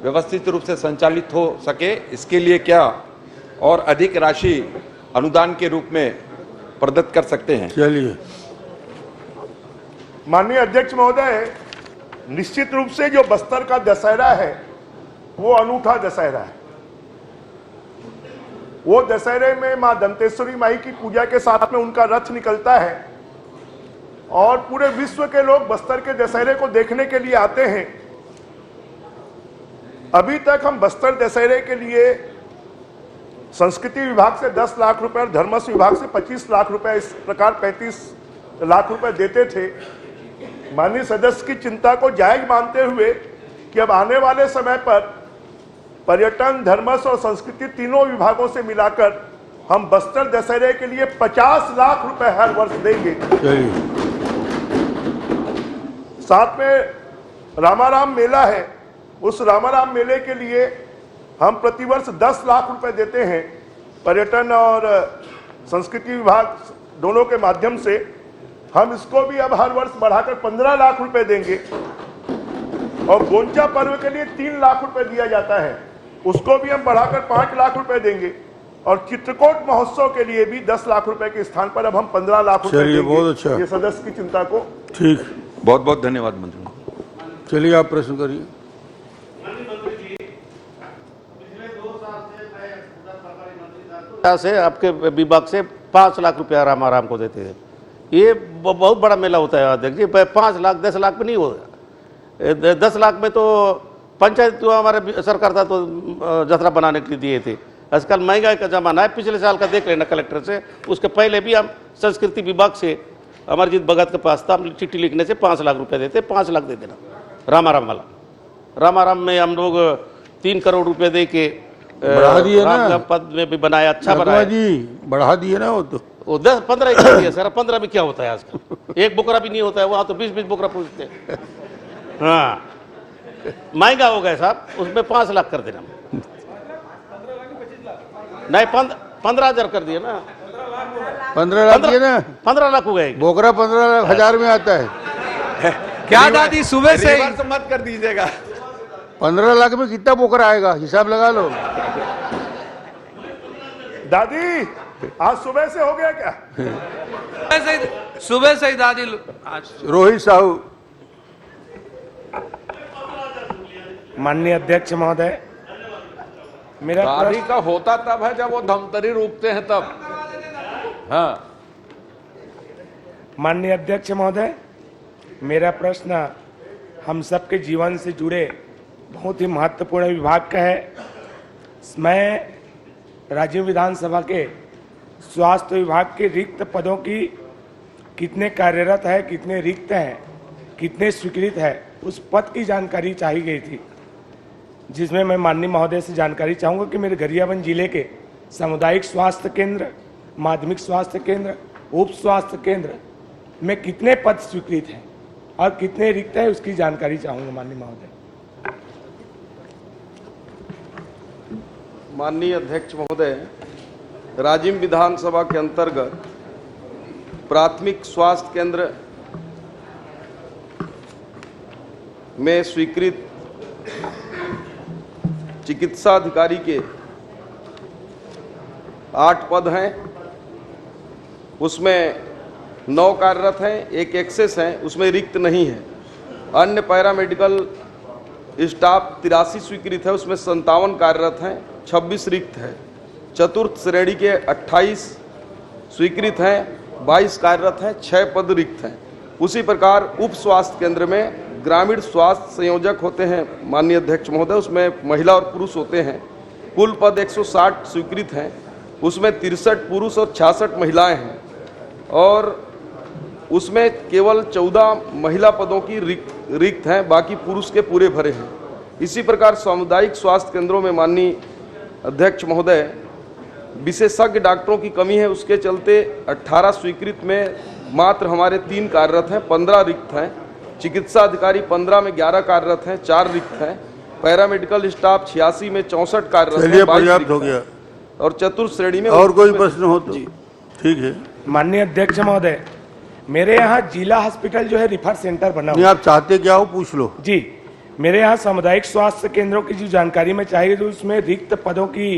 Speaker 12: व्यवस्थित रूप से संचालित हो सके, इसके लिए क्या और अधिक राशि अनुदान के रूप में प्रदत्त कर सकते हैं?
Speaker 3: चलिए।
Speaker 7: माननीय अध्यक्ष महोदय, निश्चित रूप से जो बस्तर का दशहरा है वो अनूठा दशहरा है। वो दशहरे में मां दंतेश्वरी माई की पूजा के साथ में उनका रथ निकलता है और पूरे विश्व के लोग बस्तर के दशहरे को देखने के लिए आते हैं। अभी तक हम बस्तर दशहरे के लिए संस्कृति विभाग से 10 लाख रुपए और धर्मस्व विभाग से 25 लाख रुपए, इस प्रकार 35 लाख रुपए देते थे। माननीय सदस्य की चिंता को जायज मानते हुए कि अब आने वाले समय पर पर्यटन, धर्मस्व और संस्कृति तीनों विभागों से मिलाकर हम बस्तर दशहरे के लिए 50 लाख रुपए हर वर्ष देंगे। साथ में रामाराम मेला है, उस रामाराम मेले के लिए हम प्रतिवर्ष 10 लाख रुपए देते हैं। पर्यटन और संस्कृति विभाग दोनों के माध्यम से हम इसको भी अब हर वर्ष बढ़ाकर 15 लाख रुपए देंगे। और गोंचा पर्व के लिए 3 लाख रुपए दिया जाता है, उसको भी हम बढ़ाकर 5 लाख रुपए देंगे। और चित्रकूट महोत्सव के लिए भी 10 लाख रुपए के स्थान पर अब हम 15 लाख रुपए देंगे।
Speaker 3: बहुत अच्छा।
Speaker 7: ये सदस्य की चिंता को
Speaker 3: ठीक,
Speaker 12: बहुत बहुत धन्यवाद मंत्री।
Speaker 3: चलिए आप प्रश्न करिए।
Speaker 13: से आपके विभाग से 5 लाख रुपया रामाराम को देते हैं। ये बहुत बड़ा मेला होता है अध्यक्ष जी। 5 लाख 10 लाख में नहीं होगा। 10 लाख में तो पंचायत तो हमारे सरकार था तो जतरा बनाने के लिए दिए थे। आजकल महंगाई का जमाना है, पिछले साल का देख लेना कलेक्टर से। उसके पहले भी हम संस्कृति विभाग से अमरजीत भगत के पास था, हम चिट्ठी लिखने से 5 लाख रुपए देते। 5 लाख दे देना रामाराम वाला। रामाराम में हम लोग 3 करोड़ रुपए दे के
Speaker 3: बढ़ा दिए ना,
Speaker 13: पद में भी बनाया, अच्छा बनाया
Speaker 3: जी, बढ़ा दिए ना। वो
Speaker 13: 10-15 ही दिया सर। 15 में क्या होता है आजकल? एक बोकरा भी नहीं होता है, वहां तो 20-20 बोकरा पूछते हैं। हाँ, महंगा हो गया साहब, उसमें 5 लाख कर देना। नहीं, 15,000 कर दिए ना।
Speaker 3: 15 लाख दिए ना।
Speaker 13: 15 लाख हो गए।
Speaker 3: बोकरा 15,000 में आता है।
Speaker 8: क्या दादी सुबह से ही
Speaker 12: मत कर दीजिएगा।
Speaker 3: 15 लाख में कितना बोकरा आएगा, हिसाब लगा लो।
Speaker 7: दादी आज सुबह से हो गया क्या?
Speaker 8: सुबह से ही दादी आज
Speaker 3: रोहित साहू।
Speaker 5: माननीय अध्यक्ष महोदय, मेरा
Speaker 1: दादी का होता तब है जब वो धमतरी रूपते हैं तब। हाँ,
Speaker 5: माननीय अध्यक्ष महोदय, मेरा प्रश्न हम सबके जीवन से जुड़े बहुत ही महत्वपूर्ण विभाग का है। मैं राज्य विधानसभा के स्वास्थ्य विभाग के रिक्त पदों की कितने कार्यरत है, कितने रिक्त हैं, कितने स्वीकृत है, उस पद की जानकारी चाहिए गई थी, जिसमें मैं माननीय महोदय से जानकारी चाहूँगा कि मेरे गरियाबंद जिले के सामुदायिक स्वास्थ्य केंद्र, माध्यमिक स्वास्थ्य केंद्र, उप स्वास्थ्य केंद्र में कितने पद स्वीकृत हैं और कितने रिक्त हैं, उसकी जानकारी चाहूँगा माननीय महोदय।
Speaker 6: माननीय अध्यक्ष महोदय, राजिम विधानसभा के अंतर्गत प्राथमिक स्वास्थ्य केंद्र में स्वीकृत चिकित्सा अधिकारी के 8 पद हैं, उसमें 9 कार्यरत हैं, 1 एक्सेस है, उसमें रिक्त नहीं है। अन्य पैरामेडिकल स्टाफ 83 स्वीकृत है, उसमें 57 कार्यरत हैं, 26 रिक्त है। चतुर्थ श्रेणी के 28 स्वीकृत हैं, 22 कार्यरत हैं, 6 पद रिक्त हैं। उसी प्रकार उप स्वास्थ्य केंद्र में ग्रामीण स्वास्थ्य संयोजक होते हैं माननीय अध्यक्ष महोदय, उसमें महिला और पुरुष होते हैं। कुल पद 160 स्वीकृत हैं, उसमें 63 पुरुष और 66 महिलाएं हैं और उसमें केवल 14 महिला पदों की रिक्त हैं, बाकी पुरुष के पूरे भरे हैं। इसी प्रकार सामुदायिक स्वास्थ्य केंद्रों में माननीय अध्यक्ष महोदय विशेषज्ञ डॉक्टरों की कमी है, उसके चलते 18 स्वीकृत में मात्र हमारे 3 कार्यरत हैं, 15 रिक्त हैं। चिकित्सा अधिकारी 15 में 11 कार्यरत हैं, 4 रिक्त हैं। पैरामेडिकल स्टाफ 86 में 64 कार्यरत हैं, 22 रिक्त हो गया। और चतुर्थ श्रेणी में
Speaker 3: और कोई प्रश्न हो तो ठीक है।
Speaker 5: माननीय अध्यक्ष महोदय, मेरे यहाँ जिला हॉस्पिटल जो है रिफर सेंटर बना
Speaker 3: नहीं,
Speaker 5: हुआ
Speaker 3: आप चाहते क्या हो पूछ लो
Speaker 5: जी। मेरे यहाँ सामुदायिक स्वास्थ्य केंद्रों की जो जानकारी में चाहिए, जो उसमें रिक्त पदों की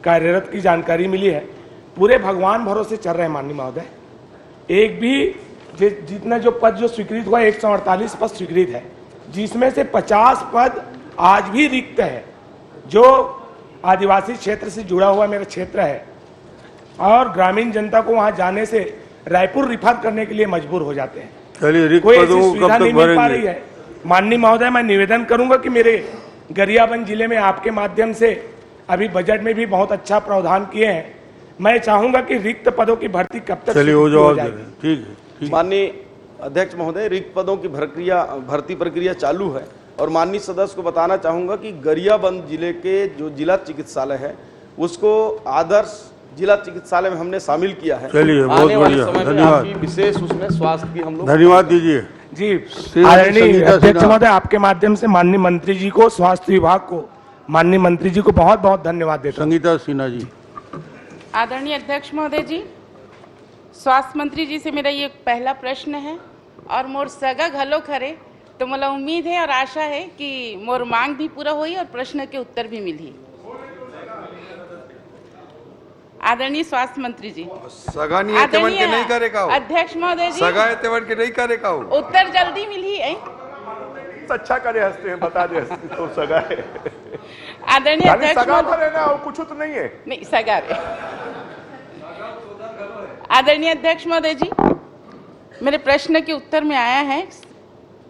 Speaker 5: कार्यरत की जानकारी मिली है, पूरे भगवान भरोसे चल रहे हैं माननीय महोदय। एक भी जितना जो पद जो स्वीकृत हुआ 148 पद स्वीकृत है, जिसमें से 50 पद आज भी रिक्त है, जो आदिवासी क्षेत्र से जुड़ा हुआ मेरा क्षेत्र है और ग्रामीण जनता को वहां जाने से रायपुर रिफर करने के लिए मजबूर हो जाते हैं।
Speaker 3: चलिए, रिक्त
Speaker 5: कोई ऐसी
Speaker 3: पदों को
Speaker 5: सुविधा
Speaker 3: कब
Speaker 5: नहीं
Speaker 3: तक
Speaker 5: मिल पा रही
Speaker 3: भरेंगे?
Speaker 5: है। माननीय महोदय, मैं निवेदन करूंगा कि मेरे गरियाबंद जिले में आपके माध्यम से अभी बजट में भी बहुत अच्छा प्रावधान किए हैं। मैं चाहूंगा कि रिक्त पदों की भर्ती कब तक
Speaker 3: चलिए वो जवाब दे
Speaker 5: जाएगी?
Speaker 3: रहे हैं। ठीक है।
Speaker 6: माननीय अध्यक्ष महोदय, रिक्त पदों की भर्ती प्रक्रिया चालू है और माननीय सदस्य को बताना चाहूंगा कि गरियाबंद जिले के जो जिला चिकित्सालय है उसको आदर्श जिला चिकित्सालय में हमने शामिल किया है।
Speaker 3: चलिए, बहुत
Speaker 6: आने वाले
Speaker 3: बढ़िया,
Speaker 6: समय में
Speaker 3: धन्यवाद।
Speaker 6: आपकी विशेष उसमें स्वास्थ्य की हम लोग
Speaker 3: धन्यवाद दीजिए।
Speaker 14: जी आदरणीय अध्यक्ष महोदय, आपके माध्यम से माननीय मंत्री जी को, स्वास्थ्य विभाग को, माननीय मंत्री जी को बहुत बहुत धन्यवाद देता हूं।
Speaker 3: संगीता सिन्हा जी।
Speaker 15: आदरणीय अध्यक्ष महोदय जी, स्वास्थ्य मंत्री जी से मेरा ये पहला प्रश्न है और मोर सगा घलो खरे, तो मोला उम्मीद है और आशा है कि मोर मांग भी पूरा होई और प्रश्न के उत्तर भी मिली। आदरणीय स्वास्थ्य मंत्री जी,
Speaker 12: आदरणीय नहीं करेगा
Speaker 15: अध्यक्ष महोदय जी,
Speaker 12: तेवन के नहीं करेगा
Speaker 15: उत्तर जल्दी मिली है।
Speaker 7: अच्छा करे हंसते हैं, बता दे हंसते तो सगा है।
Speaker 15: आदरणीय अध्यक्ष
Speaker 7: सगा
Speaker 15: महोदय,
Speaker 7: पर है ना, और कुछ तो नहीं है।
Speaker 15: नहीं सगा रे। आदरणीय अध्यक्ष महोदय जी, मेरे प्रश्न के उत्तर में आया है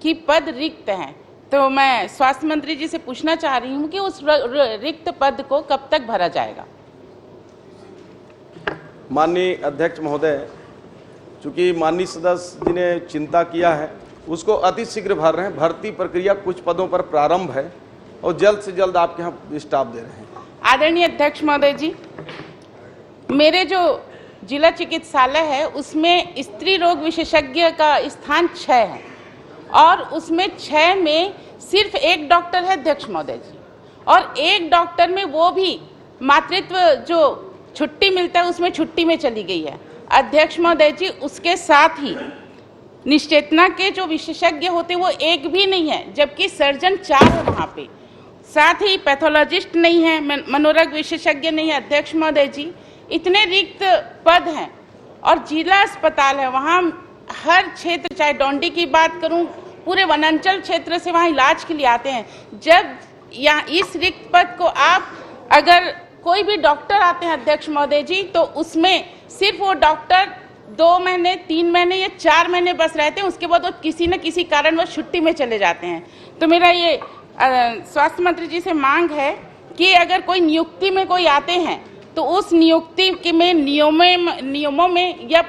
Speaker 15: कि पद रिक्त हैं, तो मैं स्वास्थ्य मंत्री जी से पूछना चाह रही हूं कि उस रिक्त पद को कब तक भरा जाएगा।
Speaker 5: माननीय अध्यक्ष महोदय, चूंकि माननीय सदस्य जी ने चिंता किया है, उसको अति शीघ्र भर रहे हैं। भर्ती प्रक्रिया कुछ पदों पर प्रारंभ है और जल्द से जल्द आपके यहाँ स्टाफ दे रहे हैं।
Speaker 15: आदरणीय अध्यक्ष महोदय जी, मेरे जो जिला चिकित्सालय है उसमें स्त्री रोग विशेषज्ञ का स्थान 6 है और उसमें 6 में सिर्फ एक डॉक्टर है अध्यक्ष महोदय जी, और एक डॉक्टर में वो भी मातृत्व जो छुट्टी मिलता है उसमें छुट्टी में चली गई है अध्यक्ष महोदय जी। उसके साथ ही निश्चेतना के जो विशेषज्ञ होते हैं वो एक भी नहीं है, जबकि सर्जन 4 है वहाँ पे। साथ ही पैथोलॉजिस्ट नहीं है, मनोरोग विशेषज्ञ नहीं है अध्यक्ष महोदय जी। इतने रिक्त पद हैं और जिला अस्पताल है, वहाँ हर क्षेत्र, चाहे डोंडी की बात करूँ, पूरे वनांचल क्षेत्र से वहाँ इलाज के लिए आते हैं। जब यहाँ इस रिक्त पद को आप, अगर कोई भी डॉक्टर आते हैं अध्यक्ष महोदय जी, तो उसमें सिर्फ वो डॉक्टर 2 महीने, 3 महीने या 4 महीने बस रहते हैं, उसके बाद वो किसी न किसी कारण वो छुट्टी में चले जाते हैं। तो मेरा ये स्वास्थ्य मंत्री जी से मांग है कि अगर कोई नियुक्ति में कोई आते हैं तो उस नियुक्ति के में नियमों में या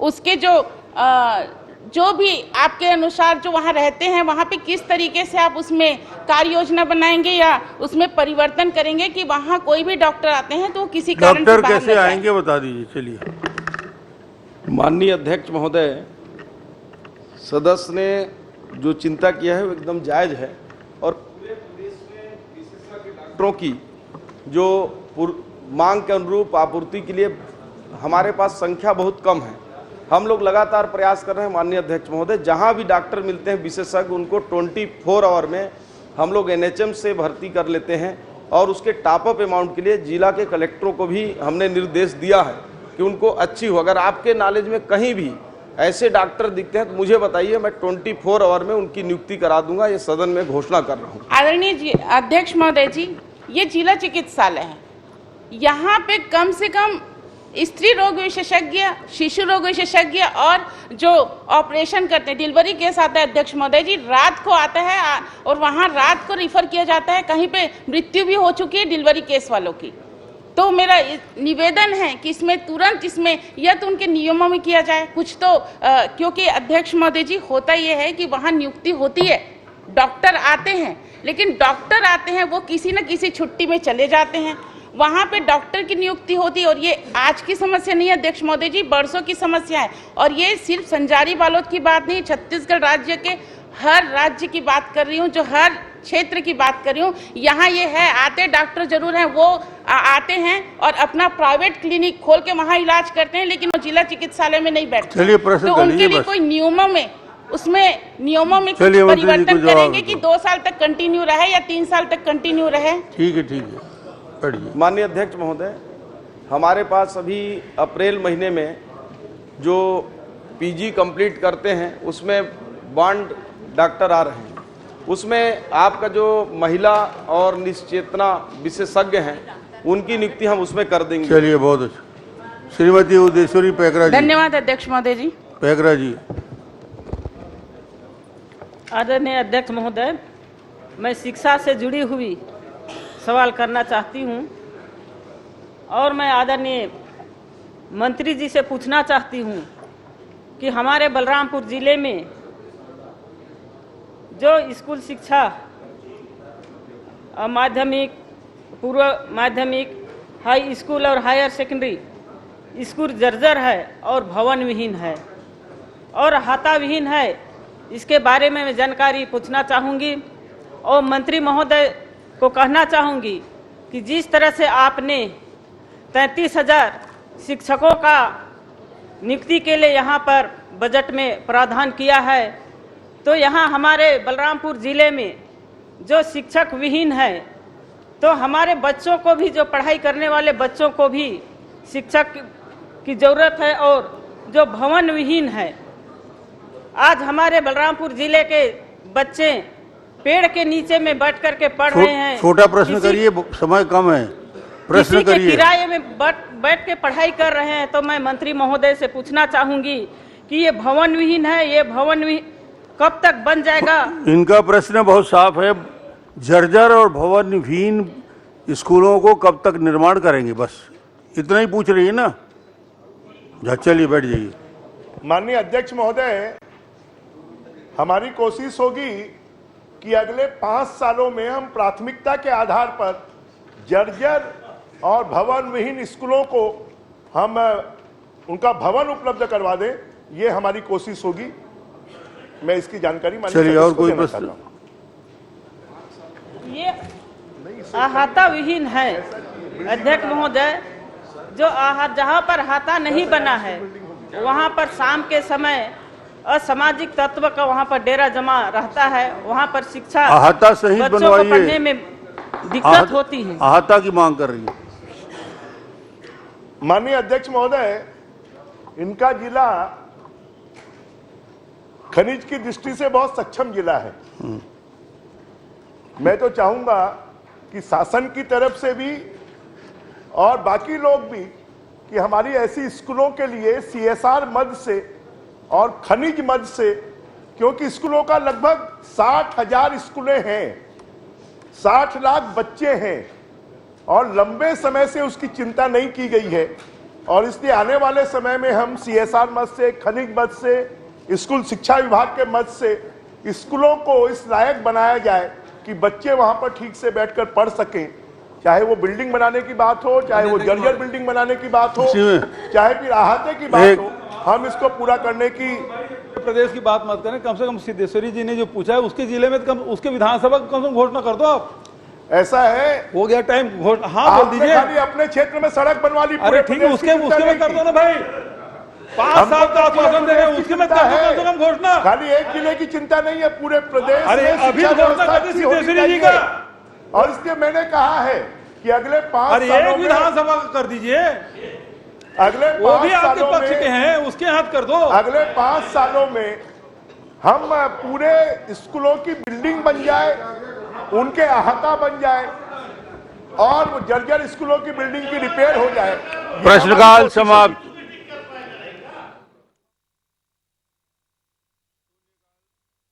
Speaker 15: उसके जो भी आपके अनुसार जो वहाँ रहते हैं वहाँ पे किस तरीके से आप उसमें कार्य योजना बनाएंगे या उसमें परिवर्तन करेंगे कि वहाँ कोई भी डॉक्टर आते हैं तो किसी कारण
Speaker 3: डॉक्टर कैसे आएंगे बता दीजिए। चलिए।
Speaker 5: माननीय अध्यक्ष महोदय, सदस्य ने जो चिंता किया है वो एकदम जायज है और पूरे प्रदेश में विशेषज्ञ डॉक्टरों की जो मांग के अनुरूप आपूर्ति के लिए हमारे पास संख्या बहुत कम है। हम लोग लगातार प्रयास कर रहे हैं माननीय अध्यक्ष महोदय, जहां भी डॉक्टर मिलते हैं विशेषज्ञ, उनको 24 आवर में हम लोग NHM से भर्ती कर लेते हैं और उसके टॉपअप अमाउंट के लिए जिला के कलेक्टरों को भी हमने निर्देश दिया है कि उनको अच्छी हो। अगर आपके नॉलेज में कहीं भी ऐसे डॉक्टर दिखते हैं तो मुझे बताइए, मैं 24 आवर में उनकी नियुक्ति करा दूंगा। ये सदन में घोषणा कर रहा हूँ।
Speaker 15: आदरणीय अध्यक्ष महोदय जी, ये जिला चिकित्सालय है, यहाँ पे कम से कम स्त्री रोग विशेषज्ञ, शिशु रोग विशेषज्ञ और जो ऑपरेशन करते हैं, डिलीवरी केस आता है अध्यक्ष महोदय जी, रात को आता है और वहाँ रात को रिफर किया जाता है। कहीं पे मृत्यु भी हो चुकी है डिलीवरी केस वालों की। तो मेरा निवेदन है कि इसमें तुरंत या तो उनके नियमों में किया जाए कुछ तो, क्योंकि अध्यक्ष महोदय जी होता ये है कि वहाँ नियुक्ति होती है, डॉक्टर आते हैं, लेकिन डॉक्टर आते हैं वो किसी न किसी छुट्टी में चले जाते हैं। वहाँ पे डॉक्टर की नियुक्ति होती है और ये आज की समस्या नहीं है अध्यक्ष महोदय जी, बरसों की समस्या है। और ये सिर्फ संजारी बालोद की बात नहीं, छत्तीसगढ़ राज्य के हर राज्य की बात कर रही हूँ, जो हर क्षेत्र की बात कर रही हूँ। यहाँ ये है, आते डॉक्टर जरूर हैं, वो आते हैं और अपना प्राइवेट क्लिनिक खोल के वहाँ इलाज करते हैं, लेकिन वो जिला चिकित्सालय में नहीं बैठते। तो उनके लिए कोई नियमों में कुछ परिवर्तन करेंगे कि 2 साल तक कंटिन्यू रहे या 3 साल तक कंटिन्यू रहे।
Speaker 3: ठीक है।
Speaker 5: माननीय अध्यक्ष महोदय, हमारे पास अभी अप्रैल महीने में जो PG कंप्लीट करते हैं उसमें बॉन्ड डॉक्टर आ रहे हैं। उसमें आपका जो महिला और निश्चेतना विशेषज्ञ हैं उनकी नियुक्ति हम उसमें कर देंगे।
Speaker 3: चलिए, बहुत अच्छा। श्रीमती उदयश्वरी पैकरा जी।
Speaker 15: धन्यवाद अध्यक्ष महोदय जी।
Speaker 3: पैकरा जी।
Speaker 16: आदरणीय अध्यक्ष महोदय, मैं शिक्षा से जुड़ी हुई सवाल करना चाहती हूं और मैं आदरणीय मंत्री जी से पूछना चाहती हूं कि हमारे बलरामपुर जिले में जो स्कूल शिक्षा, माध्यमिक, पूर्व माध्यमिक, हाई स्कूल और हायर सेकेंडरी स्कूल जर्जर है और भवन विहीन है और हाता विहीन है इसके बारे में मैं जानकारी पूछना चाहूँगी और मंत्री महोदय को कहना चाहूँगी कि जिस तरह से आपने 33,000 शिक्षकों का नियुक्ति के लिए यहाँ पर बजट में प्रावधान किया है, तो यहाँ हमारे बलरामपुर ज़िले में जो शिक्षक विहीन है, तो हमारे बच्चों को भी, जो पढ़ाई करने वाले बच्चों को भी शिक्षक की ज़रूरत है। और जो भवन विहीन है, आज हमारे बलरामपुर ज़िले के बच्चे पेड़ के नीचे में बैठ करके पढ़ रहे हैं।
Speaker 3: छोटा प्रश्न करिए, समय कम है, प्रश्न करिए।
Speaker 16: किराए में बैठ के पढ़ाई कर रहे हैं। तो मैं मंत्री महोदय से पूछना चाहूंगी कि ये भवन विहीन है, ये भवन कब तक बन जाएगा?
Speaker 3: इनका प्रश्न बहुत साफ है, जर्जर और भवन विहीन स्कूलों को कब तक निर्माण करेंगे, बस इतना ही पूछ रही है ना। चलिए बैठ जाइए।
Speaker 7: माननीय अध्यक्ष महोदय, हमारी कोशिश होगी कि अगले 5 सालों में हम प्राथमिकता के आधार पर जर्जर और भवन विहीन स्कूलों को हम उनका भवन उपलब्ध करवा दें, ये हमारी कोशिश होगी। मैं इसकी जानकारी
Speaker 3: चलिए, और कोई प्रश्न?
Speaker 16: ये अहाता विहीन है अध्यक्ष महोदय, जो जहाँ पर अहाता नहीं बना है वहाँ पर शाम के समय असामाजिक तत्व का वहाँ पर डेरा जमा रहता है, वहाँ पर शिक्षा
Speaker 3: अहाता सही
Speaker 16: बच्चों को
Speaker 3: बनवाइए,
Speaker 16: पढ़ने में दिक्कत होती है।
Speaker 3: अहाता की मांग कर रही है।
Speaker 7: माननीय अध्यक्ष महोदय, इनका जिला खनिज की दृष्टि से बहुत सक्षम जिला है। मैं तो चाहूंगा कि शासन की तरफ से भी और बाकी लोग भी कि हमारी ऐसी स्कूलों के लिए CSR मद से और खनिज मद से, क्योंकि स्कूलों का लगभग 60,000 स्कूलें हैं, 60 लाख बच्चे हैं और लंबे समय से उसकी चिंता नहीं की गई है। और इसलिए आने वाले समय में हम CSR मद से, खनिज मद से, स्कूल शिक्षा विभाग के मद से स्कूलों को इस लायक बनाया जाए कि बच्चे वहां पर ठीक से बैठकर पढ़ सकें। चाहे वो बिल्डिंग बनाने की बात हो, चाहे वो जर्जर बिल्डिंग बनाने की बात हो, चाहे फिर अहाते की बात हो, हम इसको पूरा करने की।
Speaker 2: प्रदेश की बात मत करें, कम से कम सिद्धेश्वरी जी ने जो पूछा है उसके जिले में उसके विधानसभा कम से कम घोषणा कर दो आप।
Speaker 7: ऐसा है,
Speaker 2: हो गया टाइम। हाँ बोल दीजिए।
Speaker 7: खाली अपने क्षेत्र में सड़क बनवा ली।
Speaker 2: अरे ठीक है, उसके में कर दो ना भाई। 5 साल का आश्वासन दे रहे हैं, उसके में कर दो कम से कम घोषणा।
Speaker 7: खाली एक जिले की चिंता नहीं है, पूरे प्रदेश।
Speaker 2: अरे अभी घोषणा कर दी सिद्धेश्वरी जी का।
Speaker 7: और इसलिए मैंने कहा है कि अगले 5 सालों में
Speaker 2: विधानसभा कर दीजिए,
Speaker 7: अगले
Speaker 2: वो भी आपके पक्ष के हैं, उसके हाथ कर दो।
Speaker 7: अगले 5 सालों में हम पूरे स्कूलों की बिल्डिंग बन जाए, उनके अहाता बन जाए और जर्जर स्कूलों की बिल्डिंग की रिपेयर हो जाए।
Speaker 3: प्रश्नकाल समाप्त।